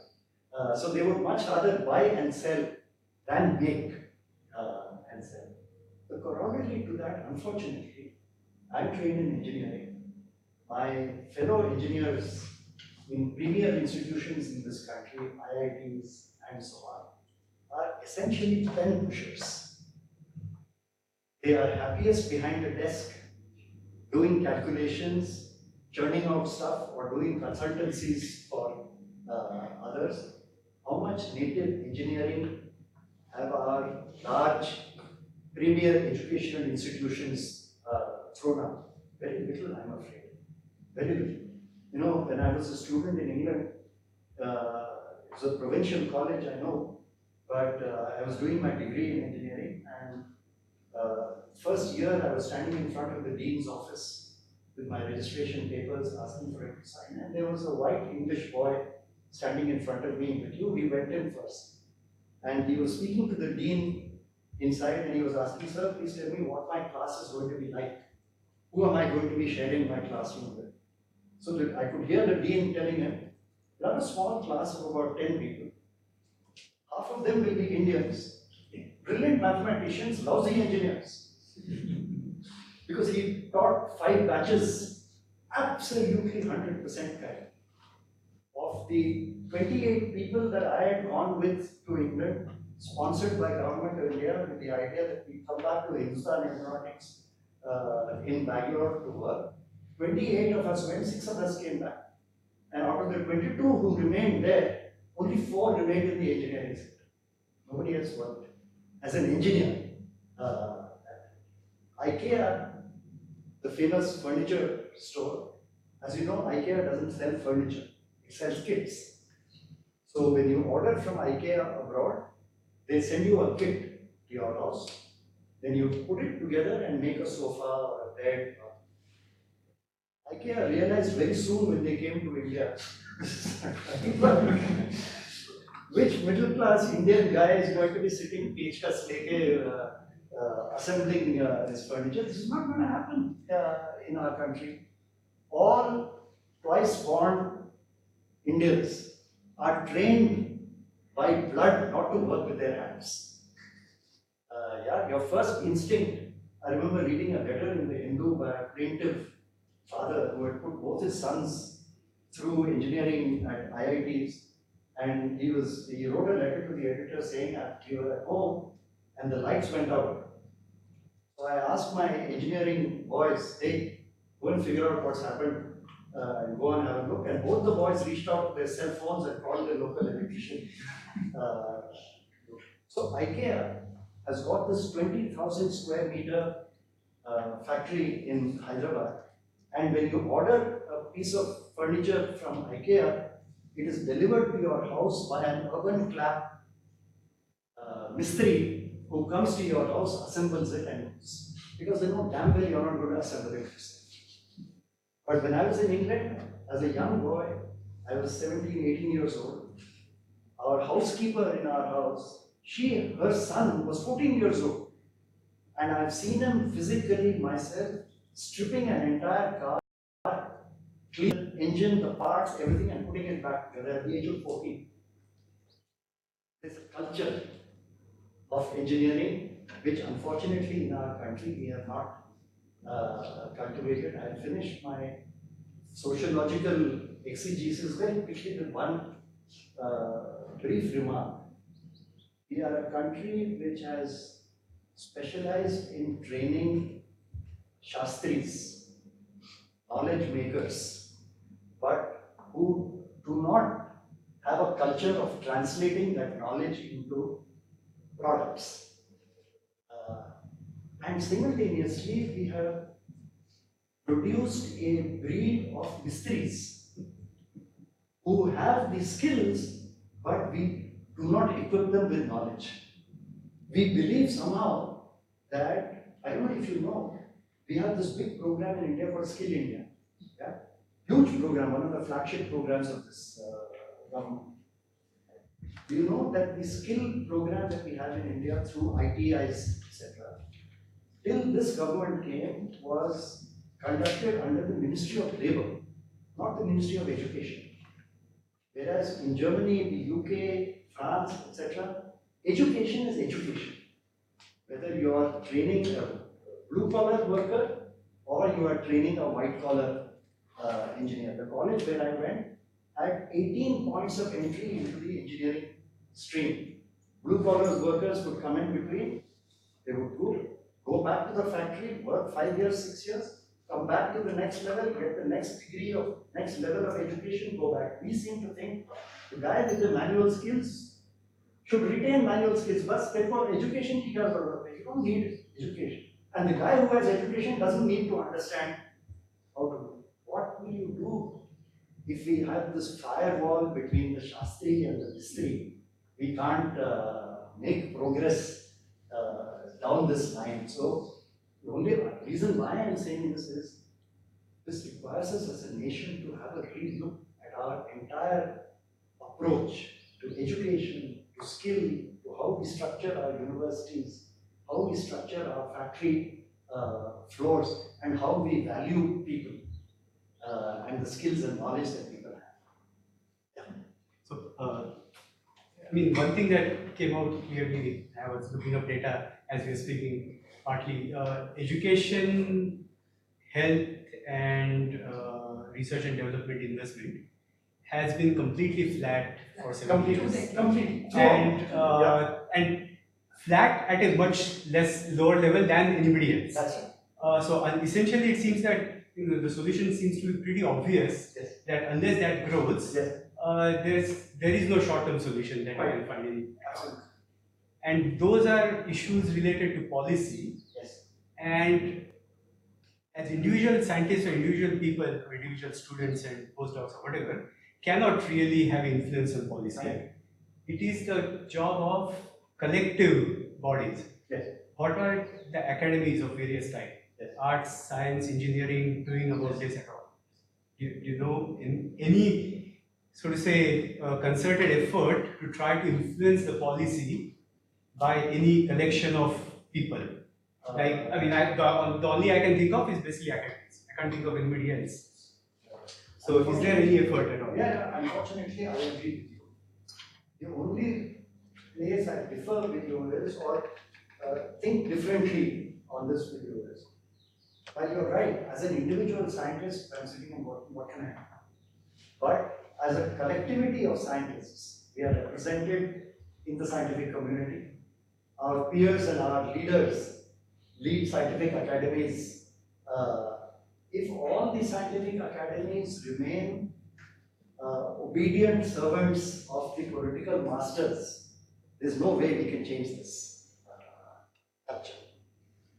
So they would much rather buy and sell than make and sell. The corollary to that, unfortunately, I'm trained in engineering. My fellow engineers in premier institutions in this country, IITs and so on, are essentially pen pushers. They are happiest behind a desk, doing calculations, churning out stuff, or doing consultancies for others. How much native engineering have our large premier educational institutions thrown out? Very little, I'm afraid. Very little. You know, when I was a student in England, it was a provincial college, I know, but I was doing my degree in engineering, and first year I was standing in front of the dean's office with my registration papers asking for him to sign, and there was a white English boy standing in front of me in the queue. He went in first, and he was speaking to the dean inside, and he was asking, sir, please tell me what my class is going to be like. Who am I going to be sharing my classroom with? So that I could hear the dean telling him, we have a small class of about 10 people. Half of them will be Indians, brilliant mathematicians, lousy engineers. Because he taught 5 batches, absolutely 100% correct. Of the 28 people that I had gone with to England, sponsored by Government of India with the idea that we come back to Hindustan Aeronautics in Bangalore to work, 28 of us went, 6 of us came back. And out of the 22 who remained there, only 4 remained in the engineering sector. Nobody else worked as an engineer. IKEA, the famous furniture store, as you know, IKEA doesn't sell furniture, it sells kits. So when you order from IKEA abroad, they send you a kit to your house, then you put it together and make a sofa or a bed. IKEA realized very soon when they came to India, which middle class Indian guy is going to be sitting peachkas leke assembling this furniture. This is not going to happen in our country. All twice born Indians are trained by blood not to work with their hands. Your first instinct, I remember reading a letter in the Hindu by a plaintive father who had put both his sons through engineering at IITs, and he wrote a letter to the editor saying that we were at home and the lights went out. So I asked my engineering boys, hey, go and figure out what's happened and go and have a look. And both the boys reached out to their cell phones and called the local electrician. So IKEA has got this 20,000 square meter factory in Hyderabad. And when you order a piece of furniture from IKEA, it is delivered to your house by an urban clap Mistri who comes to your house, assembles it, and because they know damn well you're not going to assemble it yourself. But when I was in England, as a young boy, I was 17, 18 years old. Our housekeeper in our house, her son was 14 years old. And I've seen him physically myself stripping an entire car, clean the engine, the parts, everything, and putting it back together at the age of 14. There's a culture of engineering, which unfortunately in our country we have not cultivated. I finished my sociological exegesis very quickly with one brief remark. We are a country which has specialized in training Shastris, knowledge makers, but who do not have a culture of translating that knowledge into products. And simultaneously, we have produced a breed of mysteries who have the skills, but we do not equip them with knowledge. We believe somehow that, I don't know if you know, we have this big program in India called Skill India. Yeah? Huge program, one of the flagship programs of this government. Do you know that the skill program that we have in India through ITIs, etc., till this government came, was conducted under the Ministry of Labour, not the Ministry of Education. Whereas in Germany, the UK, France, etc., education is education. Whether you are training a blue-collar worker or you are training a white-collar engineer. The college where I went had 18 points of entry into the engineering stream. Blue-collar workers would come in between, they would go back to the factory, work 5 years, 6 years, come back to the next level, get the next degree of next level of education, go back. We seem to think the guy with the manual skills should retain manual skills, but step for education, you don't need education. And the guy who has education doesn't need to understand how to do. What will you do if we have this firewall between the Shastri and the Mistri? We can't make progress down this line. So the only reason why I'm saying this is, this requires us as a nation to have a re-look at our entire approach to education, to skill, to how we structure our universities, how we structure our factory floors, and how we value people and the skills and knowledge that people have. So, I mean, one thing that came out clearly, I was looking up data as we were speaking, partly education, health, and research and development investment has been completely flat for 7 years. Completely. And flat at a much lower level than anybody else. That's right. So essentially, it seems that the solution seems to be pretty obvious. Yes. That unless that grows, Yes. there is no short-term solution that I can find in. Absolutely. And those are issues related to policy. Yes. And as individual scientists or individual people or individual students and postdocs or whatever cannot really have influence on policy. Right. It is the job of collective bodies. Yes. What are the academies of various types? Yes. Arts, science, engineering doing about this at all? You know, in any, so to say, concerted effort to try to influence the policy by any collection of people. Like, I mean, the only I can think of is basically academics. I can't think of anybody else. So, is there any effort at all? Yeah, unfortunately, I agree with you. The only place I differ with you is, or think differently on this with you is, while you're right, as an individual scientist, I'm sitting and what can I do? But as a collectivity of scientists, we are represented in the scientific community. Our peers and our leaders lead scientific academies. If all the scientific academies remain obedient servants of the political masters, there's no way we can change this culture.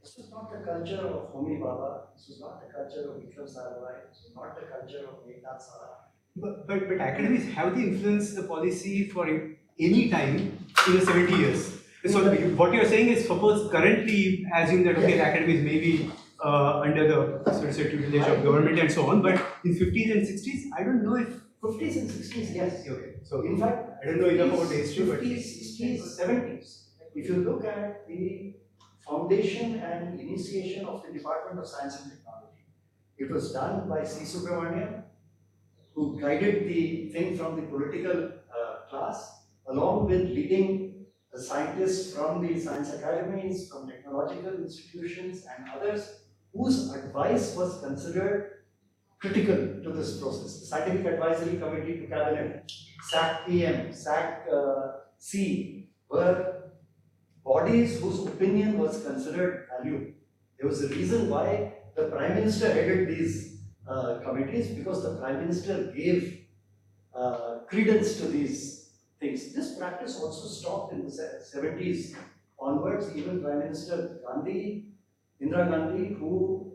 This was not the culture of Homi Baba, this was not the culture of Vikram Sarabhai, this was not the culture of Meghnad Sarah. But academics have the influence the policy for any time in the 70 years. So what you're saying is, suppose currently assume that okay, the academy is maybe under the sort of say, tutelage of government and so on, but in 50s and 60s, I don't know if 50s and 60s, yes. okay. So In fact, I don't know enough about the history, but 50s, 60s, 70s. If you look at the foundation and initiation of the Department of Science and Technology, it was done by C. Subramanian, who guided the thing from the political class, along with leading scientists from the science academies, from technological institutions and others, whose advice was considered critical to this process. The Scientific Advisory Committee to Cabinet, SAC PM, SAC C, were bodies whose opinion was considered valued. There was a reason why the Prime Minister headed these committees, because the Prime Minister gave credence to these things. This practice also stopped in the 70s onwards. Even Prime Minister Gandhi, Indira Gandhi, who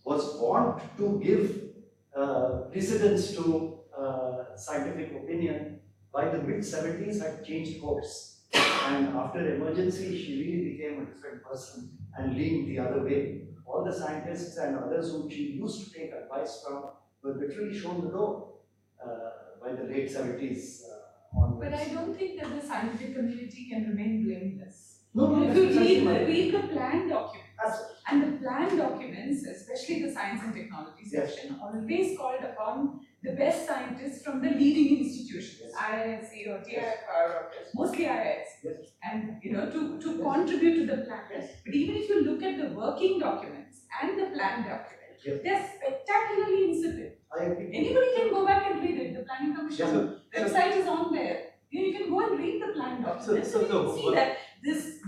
was wont to give precedence to scientific opinion, by the mid-70s had changed course. And after emergency, she really became a different person and leaned the other way. All the scientists and others whom she used to take advice from were literally shown the door by the late 70s onwards. But I don't think that the scientific community can remain blameless. No, If that's you precisely read the plan documents, Absolutely. and the plan documents, especially the science and technology Yes. section, always called upon the best scientists from the leading institutions, IISc or TIFR, or mostly IIS, Yes. and to contribute to the plan. Yes. But even if you look at the working documents and the plan documents, Yes. they're spectacularly insipid. I agree. Anybody can go back and read it. The planning commission Yes. website is on there. You can go and read the plan documents. So- and you can so- see that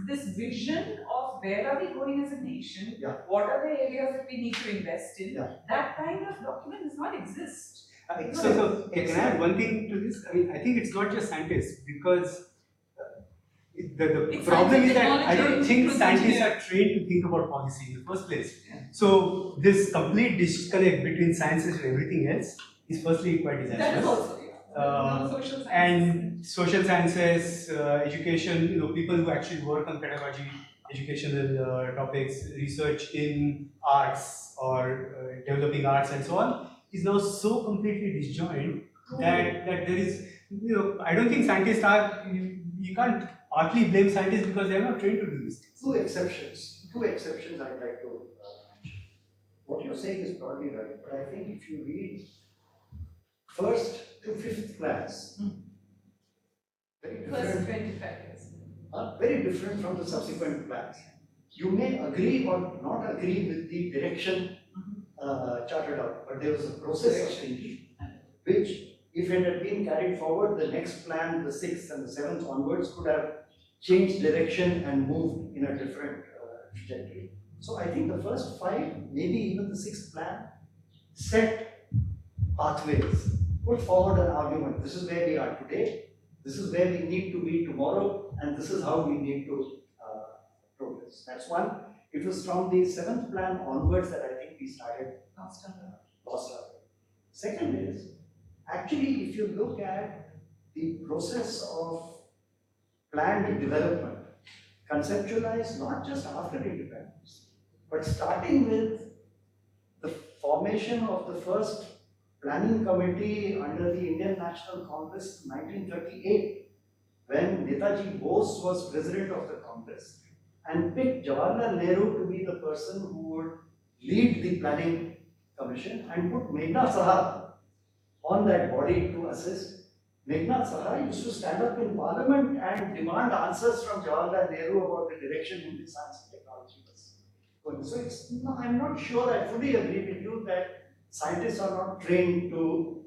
this vision of where are we going as a nation, Yeah. what are the areas that we need to invest in, Yeah. that kind of document does not exist. So can I add one thing to this? I mean, I think it's not just scientists, because the It's problem science is that and I don't technology, think includes scientists engineering. are trained to think about policy in the first place. So this complete disconnect between sciences and everything else is firstly quite That is disastrous. also, social science. And social sciences, education, people who actually work on pedagogy, educational topics, research in arts or developing arts and so on, is now so completely disjoined that there is, I don't think scientists are, you can't partly blame scientists because they are not trained to do these things. Two exceptions I'd like to mention. What you're saying is probably right, but I think if you read first to fifth plans, very First different, 25 years. very different from the subsequent plans. You may agree or not agree with the direction charted out, but there was a process of thinking, which, if it had been carried forward, the next plan, the sixth and the seventh onwards, could have changed direction and moved in a different trajectory. So I think the first five, maybe even the sixth plan, set pathways, put forward an argument. This is where we are today, this is where we need to be tomorrow, and this is how we need to progress. That's one. It was from the seventh plan onwards that I think we started lost our way. Second is, actually, if you look at the process of planned development, conceptualized not just after independence, but starting with the formation of the first planning committee under the Indian National Congress in 1938, when Netaji Bose was president of the Congress, and picked Jawaharlal Nehru to be the person who would lead the planning commission, and put Meghna Saha on that body to assist. Meghna Saha used to stand up in parliament and demand answers from Jawaharlal Nehru about the direction in which science and technology was going. So I'm not sure I fully agree with you that scientists are not trained to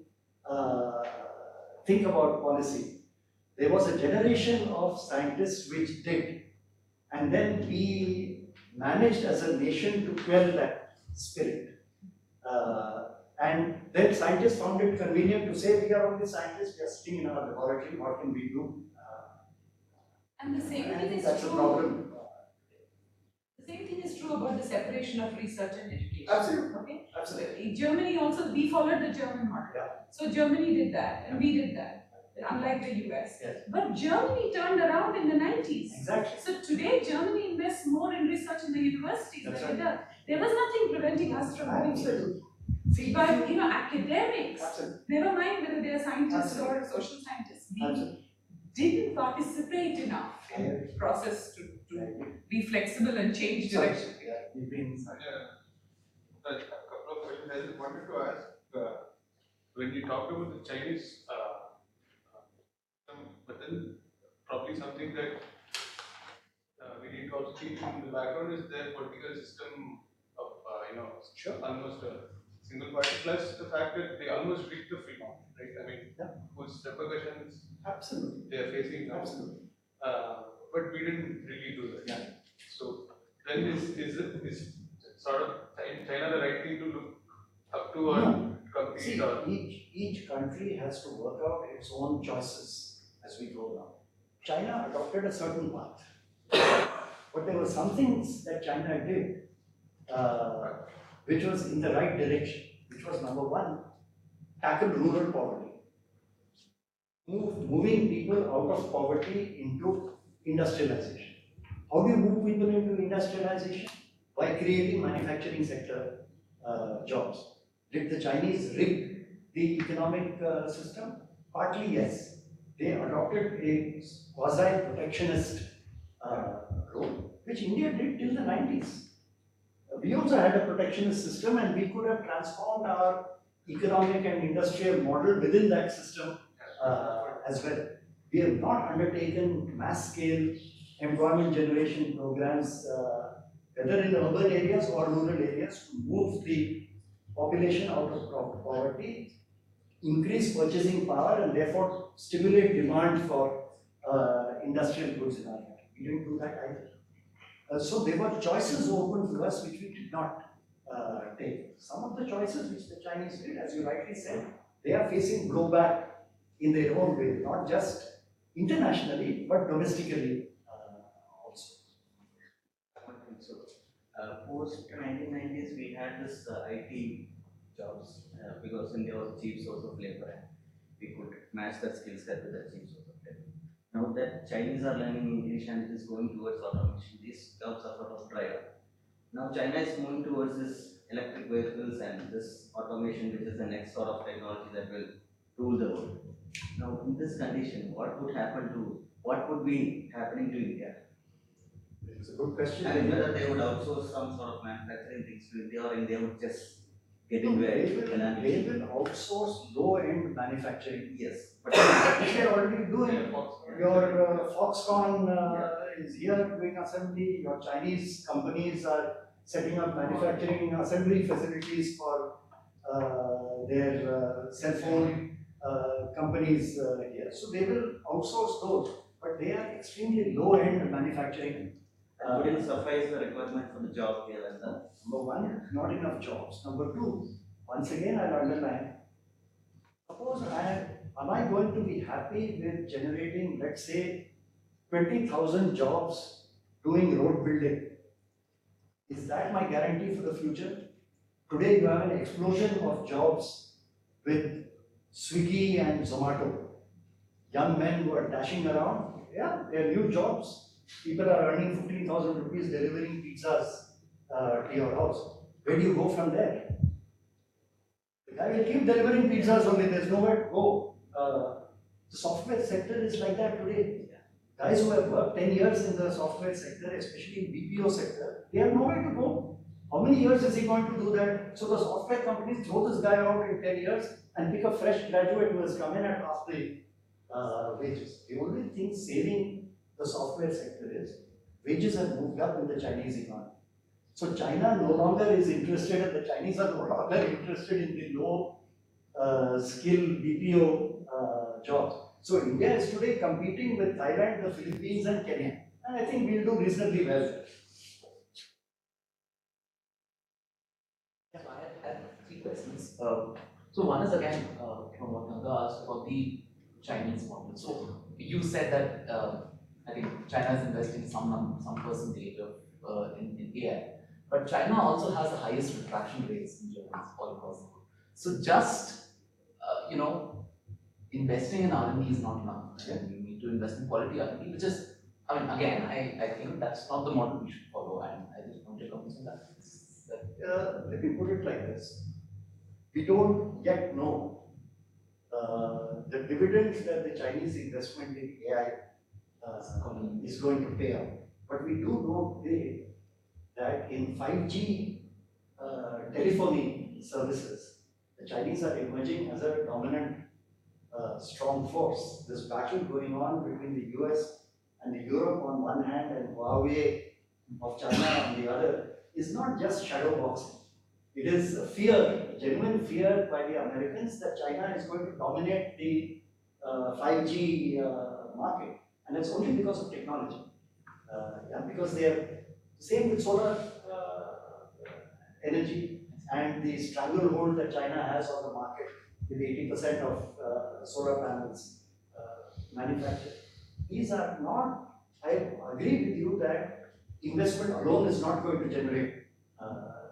think about policy. There was a generation of scientists which did, and then we managed as a nation to quell that spirit. And then scientists found it convenient to say, we are only scientists, we are sitting in our laboratory, what can we do? And the same I thing think is that's a true. problem. The same thing is true about the separation of research and education. Absolutely. Okay? Absolutely. Germany also, we followed the German model. Yeah. So Germany did that, and we did that. unlike the US. Yes. But Germany turned around in the 90s. Exactly. So today, Germany invests more in research in the universities That's than it does. There was nothing preventing us from doing it. Absolutely. See, But academics, absolutely. never mind whether they are scientists or Absolutely. social scientists, we Absolutely. didn't participate enough in the process to be flexible and change direction. Yeah, you've been. Yeah. A couple of questions I just wanted to ask. When you talked about the Chinese, but then probably something that we need to also keep in the background is their political system of, almost a single party, plus the fact that they almost reached the freedom, right? I mean, whose repercussions Absolutely. they are facing now. Absolutely. But we didn't really do that. Yeah. So then is sort of China the right thing to look up to or No. compete See, or? each country has to work out its own choices as we go now. China adopted a certain path, but there were some things that China did which was in the right direction, which was number one, tackle rural poverty. Moving people out of poverty into industrialization. How do you move people into industrialization? By creating manufacturing sector jobs. Did the Chinese rig the economic system? Partly yes. They adopted a quasi-protectionist role, which India did till the 90s. We also had a protectionist system and we could have transformed our economic and industrial model within that system as well. We have not undertaken mass-scale employment generation programs, whether in urban areas or rural areas, to move the population out of poverty, increase purchasing power, and therefore stimulate demand for industrial goods in our country. We didn't do that either. So there were choices open to us which we did not take. Some of the choices which the Chinese did, as you rightly said, they are facing blowback in their own way, not just internationally, but domestically also. I don't think so. Post 1990s, we had this IT jobs because India was a cheap source of labor and we could match that skill set with that cheap source of labor. Now that Chinese are learning English and it is going towards automation, these jobs are sort of dried up. Now China is moving towards this electric vehicles and this automation, which is the next sort of technology that will rule the world. Now, in this condition, what would be happening to India? It's a good question. I mean, whether they would outsource some sort of manufacturing things to India or India would just get No, into they will outsource low-end manufacturing. Yes, But they are already doing. Your Foxconn is here doing assembly. Your Chinese companies are setting up manufacturing assembly facilities for their cell phone companies here. So they will outsource those, but they are extremely low-end manufacturing. and wouldn't suffice the requirement for the job here and there. Number one, not enough jobs. Number two, once again I'll underline, suppose am I going to be happy with generating, let's say, 20,000 jobs doing road building? Is that my guarantee for the future? Today you have an explosion of jobs with Swiggy and Zomato. Young men who are dashing around, yeah, they're new jobs. People are earning 15,000 rupees delivering pizzas to your house. Where do you go from there? The guy will keep delivering pizzas only, there's nowhere to go. The software sector is like that today. Guys who have worked 10 years in the software sector, especially in BPO sector, they have nowhere to go. How many years is he going to do that? So the software companies throw this guy out in 10 years and pick a fresh graduate who has come in at half the wages. The only thing saving the software sector is wages have moved up in the Chinese economy. So China no longer is interested, and the Chinese are no longer interested in the low skill BPO jobs. So India is today competing with Thailand, the Philippines and Kenya. And I think we'll do reasonably well. So I have three questions. So one is again from what Nanga asked about the Chinese model. So you said that I think China is investing some percentage of in AI, but China also has the highest retraction rates in journals all across the world. So just investing in R&D is not enough. And you need to invest in quality R&D, which is, I mean, again, I think that's not the model we should follow, and I just want to comment on that. Let me put it like this. We don't yet know the dividends that the Chinese investment in AI is going to pay out. But we do know today that in 5G telephony services, the Chinese are emerging as a dominant strong force. This battle going on between the US and the Europe on one hand and Huawei of China on the other is not just shadow boxing. It is a fear, a genuine fear by the Americans that China is going to dominate the 5G market. And it's only because of technology. Because they are same with solar energy and the stranglehold that China has on the market with 80% of solar panels manufactured. These are not, I agree with you that investment alone is not going to generate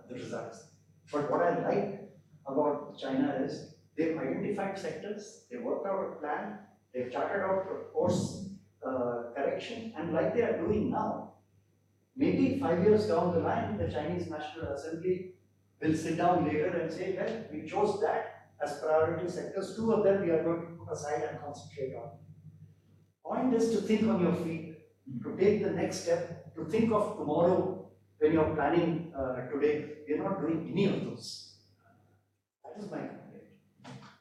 the results. But what I like about China is they've identified sectors, they worked out a plan, they've charted out a course correction, and like they are doing now, maybe 5 years down the line, the Chinese National Assembly will sit down later and say, well, we chose that as priority sectors, 2 of them we are going to put aside and concentrate on. Point is to think on your feet, to take the next step, to think of tomorrow when you're planning today. We're not doing any of those. That is my complaint.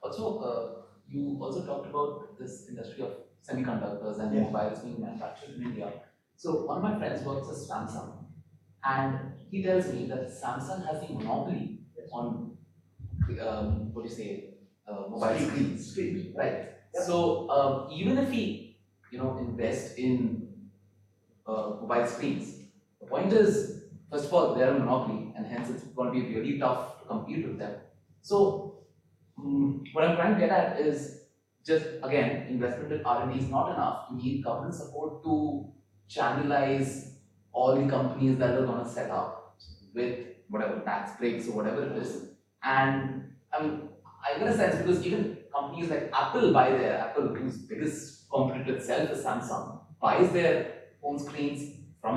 Also, you also talked about this industry of semiconductors and mobiles being manufactured in India. So one of my friends works at Samsung, and he tells me that Samsung has the monopoly on what do you say, mobile screens. Right. Yeah. So even if we, invest in mobile screens, the point is, first of all, they're a monopoly, and hence it's going to be really tough to compete with them. So what I'm trying to get at is just, again, investment in R&D is not enough. You need government support to channelize all the companies that are going to set up with whatever tax breaks or whatever it is. And I mean, I get a sense because even companies like Apple, whose biggest competitor itself is Samsung, buys their phone screens from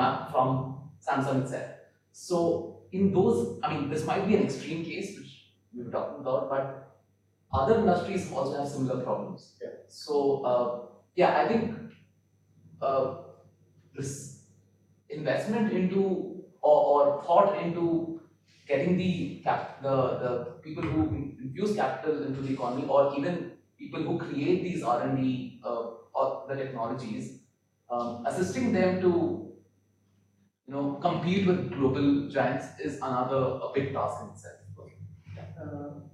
Samsung itself. So in those, I mean, this might be an extreme case which we were talking about, but other industries also have similar problems. Yeah. So I think this investment into or thought into getting the people who infuse capital into the economy, or even people who create these R&D or the technologies, assisting them to compete with global giants is a big task in itself.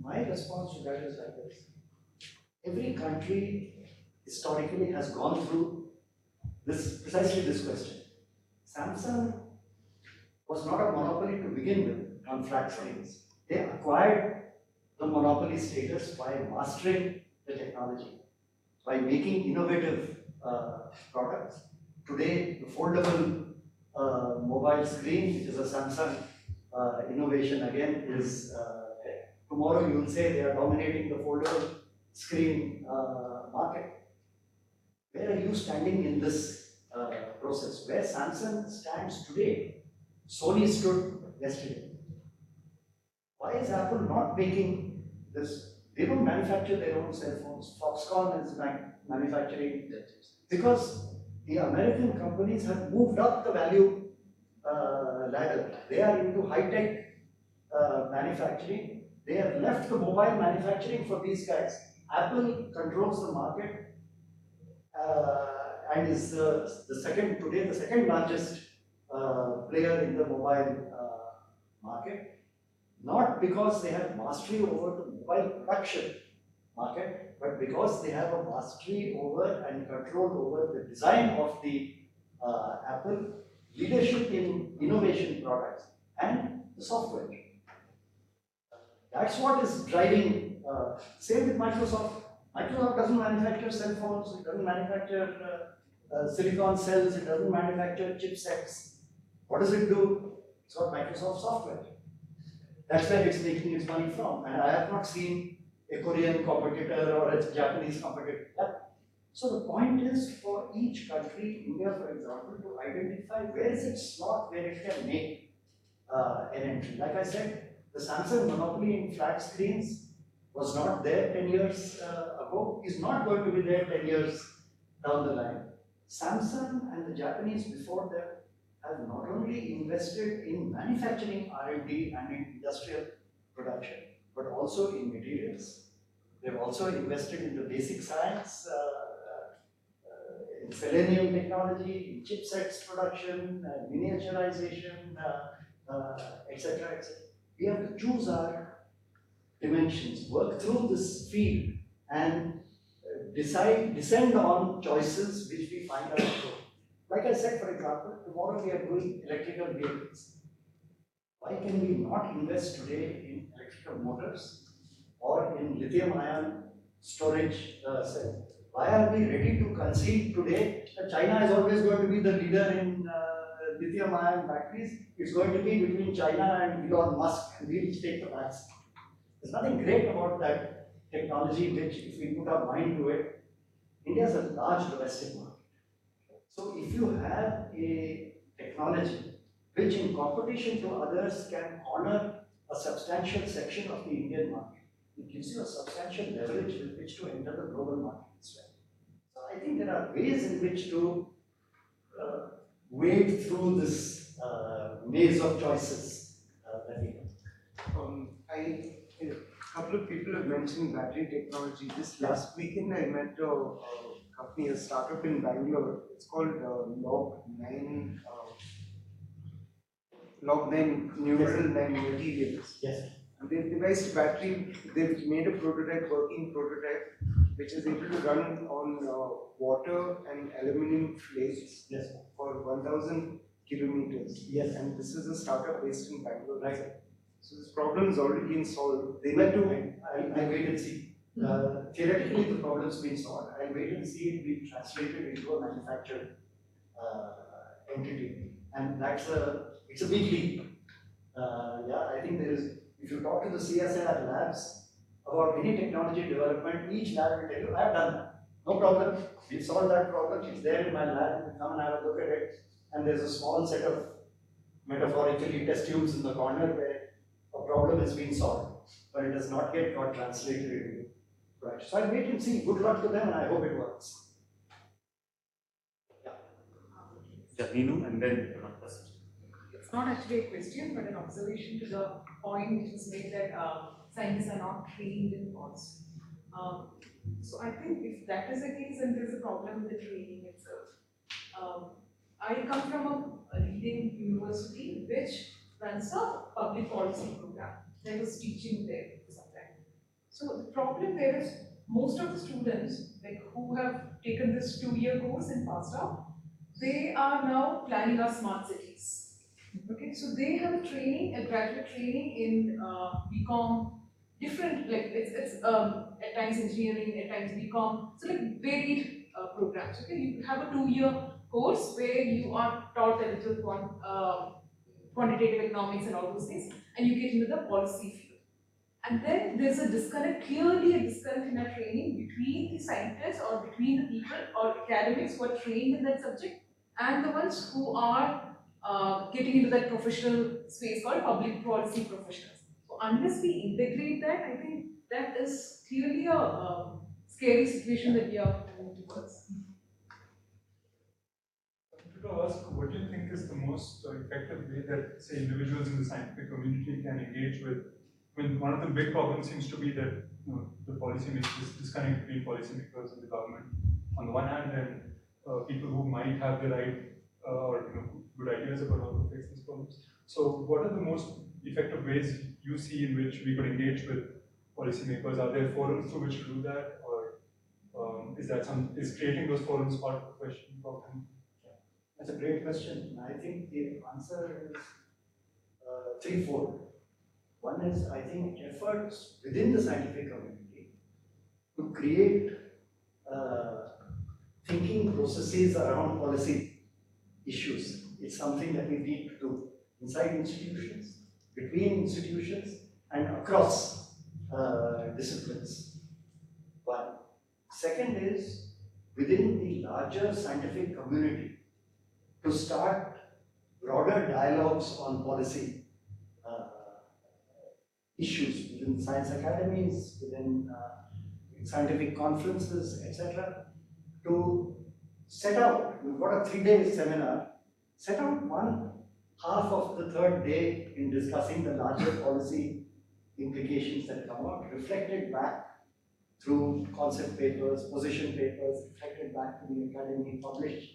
My response to that is like this. Every country historically has gone through precisely this question. Samsung was not a monopoly to begin with on flat screens. They acquired the monopoly status by mastering the technology, by making innovative products. Today, the foldable mobile screen, which is a Samsung innovation again, is tomorrow you will say they are dominating the foldable screen market. Where are you standing in this process? Where Samsung stands today, Sony stood yesterday. Why is Apple not making this? They don't manufacture their own cell phones. Foxconn is manufacturing because the American companies have moved up the value ladder. They are into high-tech manufacturing. They have left the mobile manufacturing for these guys. Apple controls the market and is the second largest player in the mobile market. Not because they have mastery over the mobile production market, but because they have a mastery over and control over the design of the Apple, leadership in innovation products, and the software. That's what is driving. Same with Microsoft. Microsoft doesn't manufacture cell phones, it doesn't manufacture silicon cells, it doesn't manufacture chipsets. What does it do? It's got Microsoft software. That's where it's making its money from. And I have not seen a Korean competitor or a Japanese competitor. Yeah. So the point is for each country, India for example, to identify where is its slot where it can make an entry. Like I said, the Samsung monopoly in flat screens was not there 10 years ago, is not going to be there 10 years down the line. Samsung and the Japanese before them have not only invested in manufacturing R&D and in industrial production, but also in materials. They've also invested in the basic science, in selenium technology, in chipsets production, miniaturization, etc., etc. We have to choose our dimensions, work through this field, and descend on choices which we find are appropriate. Like I said, for example, tomorrow we are doing electrical vehicles. Why can we not invest today in electrical motors or in lithium-ion storage cell? Why are we ready to concede today that China is always going to be the leader in lithium-ion batteries? It's going to be between China and Elon Musk, and we'll take the vaccine. There's nothing great about that technology, which, if we put our mind to it, India is a large domestic market. So if you have a technology which in competition to others can honor a substantial section of the Indian market, it gives you a substantial leverage with which to enter the global market as well. So I think there are ways in which to wade through this maze of choices that we have. A couple of people have mentioned battery technology. Just last weekend, I met a company, a startup in Bangalore. It's called Log9 Neural 9 Materials. Yes. And they've devised a battery. They've made a prototype, working prototype, which is able to run on water and aluminum flakes for 1,000 kilometers. Yes. And this is a startup based in Bangalore. Right. So this problem has already been solved. They went to, I'll wait and see. Theoretically, the problem's been solved. I'll wait and see it being translated into a manufactured entity. And it's a big leap. Yeah, I think there is, if you talk to the CSIR labs about any technology development, each lab will tell you, I've done that. No problem. We've solved that problem. It's there in my lab. You can come and have a look at it. And there's a small set of metaphorically test tubes in the corner where a problem has been solved, but it has not yet got translated into production. So I'll wait and see. Good luck to them, and I hope it works. Yeah, Neenu, and then one person. It's not actually a question, but an observation to the point which was made that scientists are not trained in policy. So I think if that is the case, then there's a problem with the training itself. I come from a leading university which runs a public policy program. I was teaching there for some time. So the problem there is most of the students who have taken this 2-year course and passed out, they are now planning our smart cities. Okay, so they have a training, a graduate training in BCom, different, it's at times engineering, at times BCom, so varied programs. Okay, you have a 2-year course where you are taught a little quantitative economics and all those things, and you get into the policy field. And then there's a disconnect, clearly a disconnect in our training between the scientists or between the people or academics who are trained in that subject and the ones who are getting into that professional space called public policy professionals. So unless we integrate that, I think that is clearly a scary situation that we are moving towards. To ask, what do you think is the most effective way that, say, individuals in the scientific community can engage with? I mean, one of the big problems seems to be that the policymakers, disconnect between policymakers and the government on the one hand, and people who might have the right or good ideas about how to fix these problems. So, what are the most effective ways you see in which we could engage with policymakers? Are there forums through which to do that, or is creating those forums part of the question for them? That's a great question. I think the answer is threefold. One is, I think, efforts within the scientific community to create thinking processes around policy issues. It's something that we need to do inside institutions, between institutions, and across disciplines. One. Second is within the larger scientific community to start broader dialogues on policy issues within science academies, within scientific conferences, etc. To set out, we've got a 3-day seminar, set out one half of the third day in discussing the larger policy implications that come out, reflected back through concept papers, position papers, reflected back to the academy, published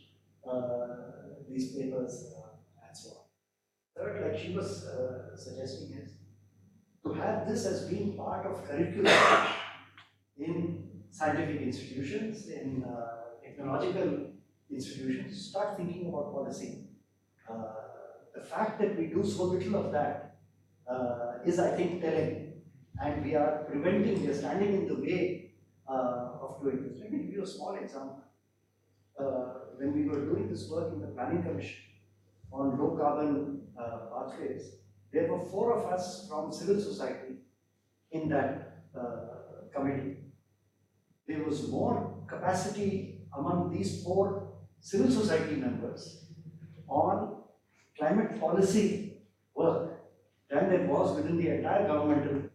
these papers, and so on. Third, like she was suggesting, is to have this as being part of curriculum in scientific institutions, in technological institutions, start thinking about policy. The fact that we do so little of that is, I think, telling, and we are standing in the way of doing this. Let me give you a small example. When we were doing this work in the Planning Commission on low carbon pathways, there were 4 of us from civil society in that committee. There was more capacity among these 4 civil society members on climate policy work than there was within the entire governmental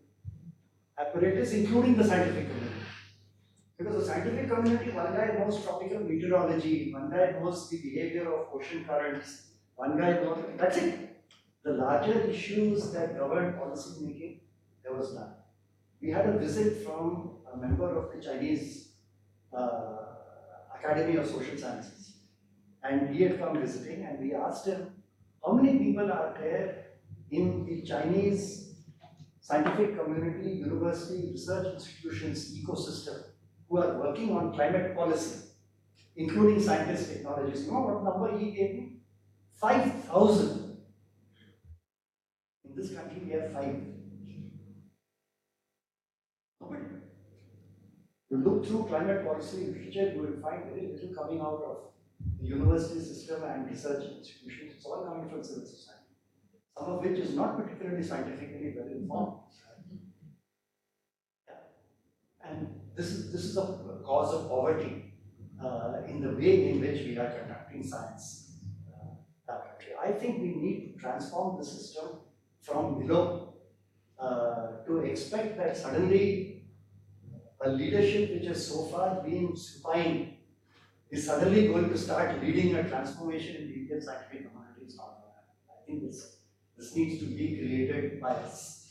apparatus, including the scientific community. Because the scientific community, one guy knows tropical meteorology, one guy knows the behavior of ocean currents, one guy knows, that's it. The larger issues that govern policy making, there was none. We had a visit from a member of the Chinese Academy of Social Sciences, and he had come visiting, and we asked him, how many people are there in the Chinese scientific community, university, research institutions ecosystem who are working on climate policy, including scientists, technologists? You know what number he gave me? 5,000. In this country, we have 5. Nobody. You look through climate policy literature, you will find very little coming out of the university system and research institutions. It's all coming from civil society, some of which is not particularly scientifically well informed. And this is a cause of poverty in the way in which we are conducting science in our country. I think we need to transform the system from below to expect that suddenly a leadership which has so far been supine is suddenly going to start leading a transformation in the Indian scientific community. It's not going to happen. I think this needs to be created by us.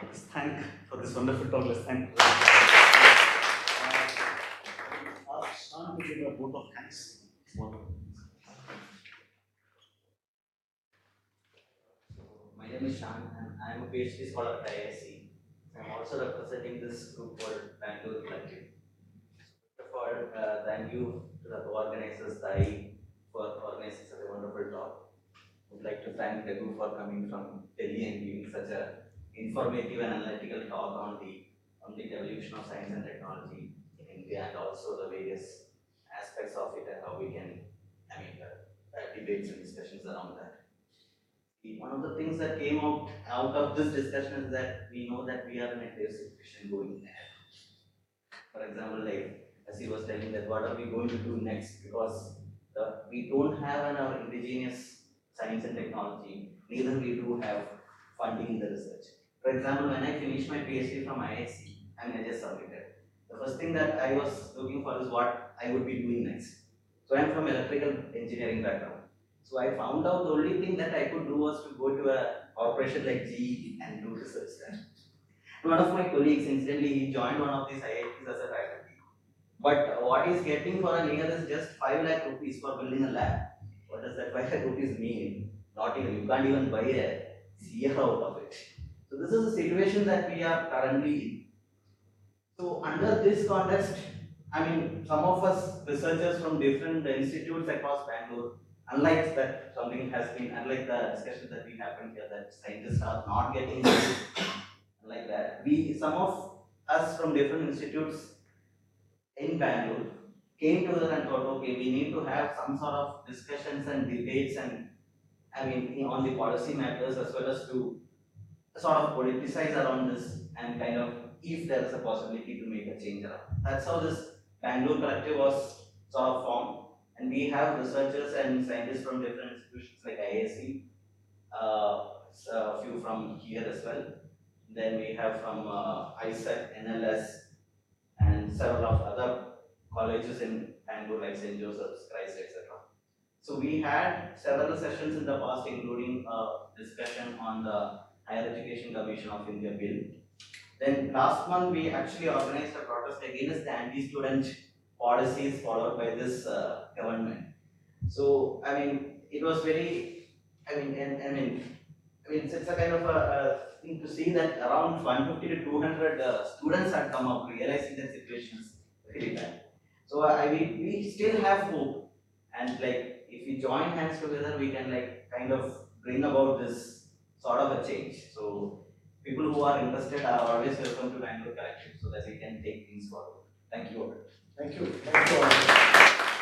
Let's thank for this wonderful talk. Let's thank. Ask Shan to give a vote of thanks. My name is Shan, and I am a PhD scholar at IISc. I am also representing this group called Bangalore Collective. First of all, thank you to the organizers, Sthayi, for organizing such a wonderful talk. I would like to thank Raghu for coming from Delhi and giving such a informative and analytical talk on the evolution of science and technology in India, and also the various aspects of it and how we can, debates and discussions around that. One of the things that came out of this discussion is that we know that we are in a grave situation going ahead. For example, like as he was telling that what are we going to do next, because we don't have our indigenous science and technology, neither we do have funding in the research. For example, when I finished my PhD from IISc, I just submitted. The first thing that I was looking for is what I would be doing next. So I am from electrical engineering background. So I found out the only thing that I could do was to go to a corporation like GE and do research there. One of my colleagues, incidentally, he joined one of these IITs as a faculty. But what he's getting for a year is just 5 lakh rupees for building a lab. What does that 5 lakh rupees mean? Not even, you can't even buy a CR out of it. So this is a situation that we are currently in. So under this context, some of us researchers from different institutes across Bangalore, unlike that something has been, unlike the discussion that we happened here, that scientists are not getting like that. Some of us from different institutes in Bangalore came together and thought, okay, we need to have some sort of discussions and debates and on the policy matters as well as to sort of politicize around this and kind of if there is a possibility to make a change around. That's how this Bangalore collective was sort of formed, and we have researchers and scientists from different institutions like IISc, a few from here as well. Then we have from ISEC, NLS, and several of other colleges in Bangalore like St. Joseph's, Christ, etc. So we had several sessions in the past, including a discussion on the Higher Education Commission of India bill. Then last month we actually organized a protest against the anti-student policies followed by this government. So it was very, it's a kind of a thing to see that around 150 to 200 students had come up realizing that situation is very bad. So we still have hope, and like if we join hands together, we can like kind of bring about this sort of a change. So people who are interested are always welcome to Bangalore Collective so that we can take things forward. Thank you all. Thank you. Thank you all.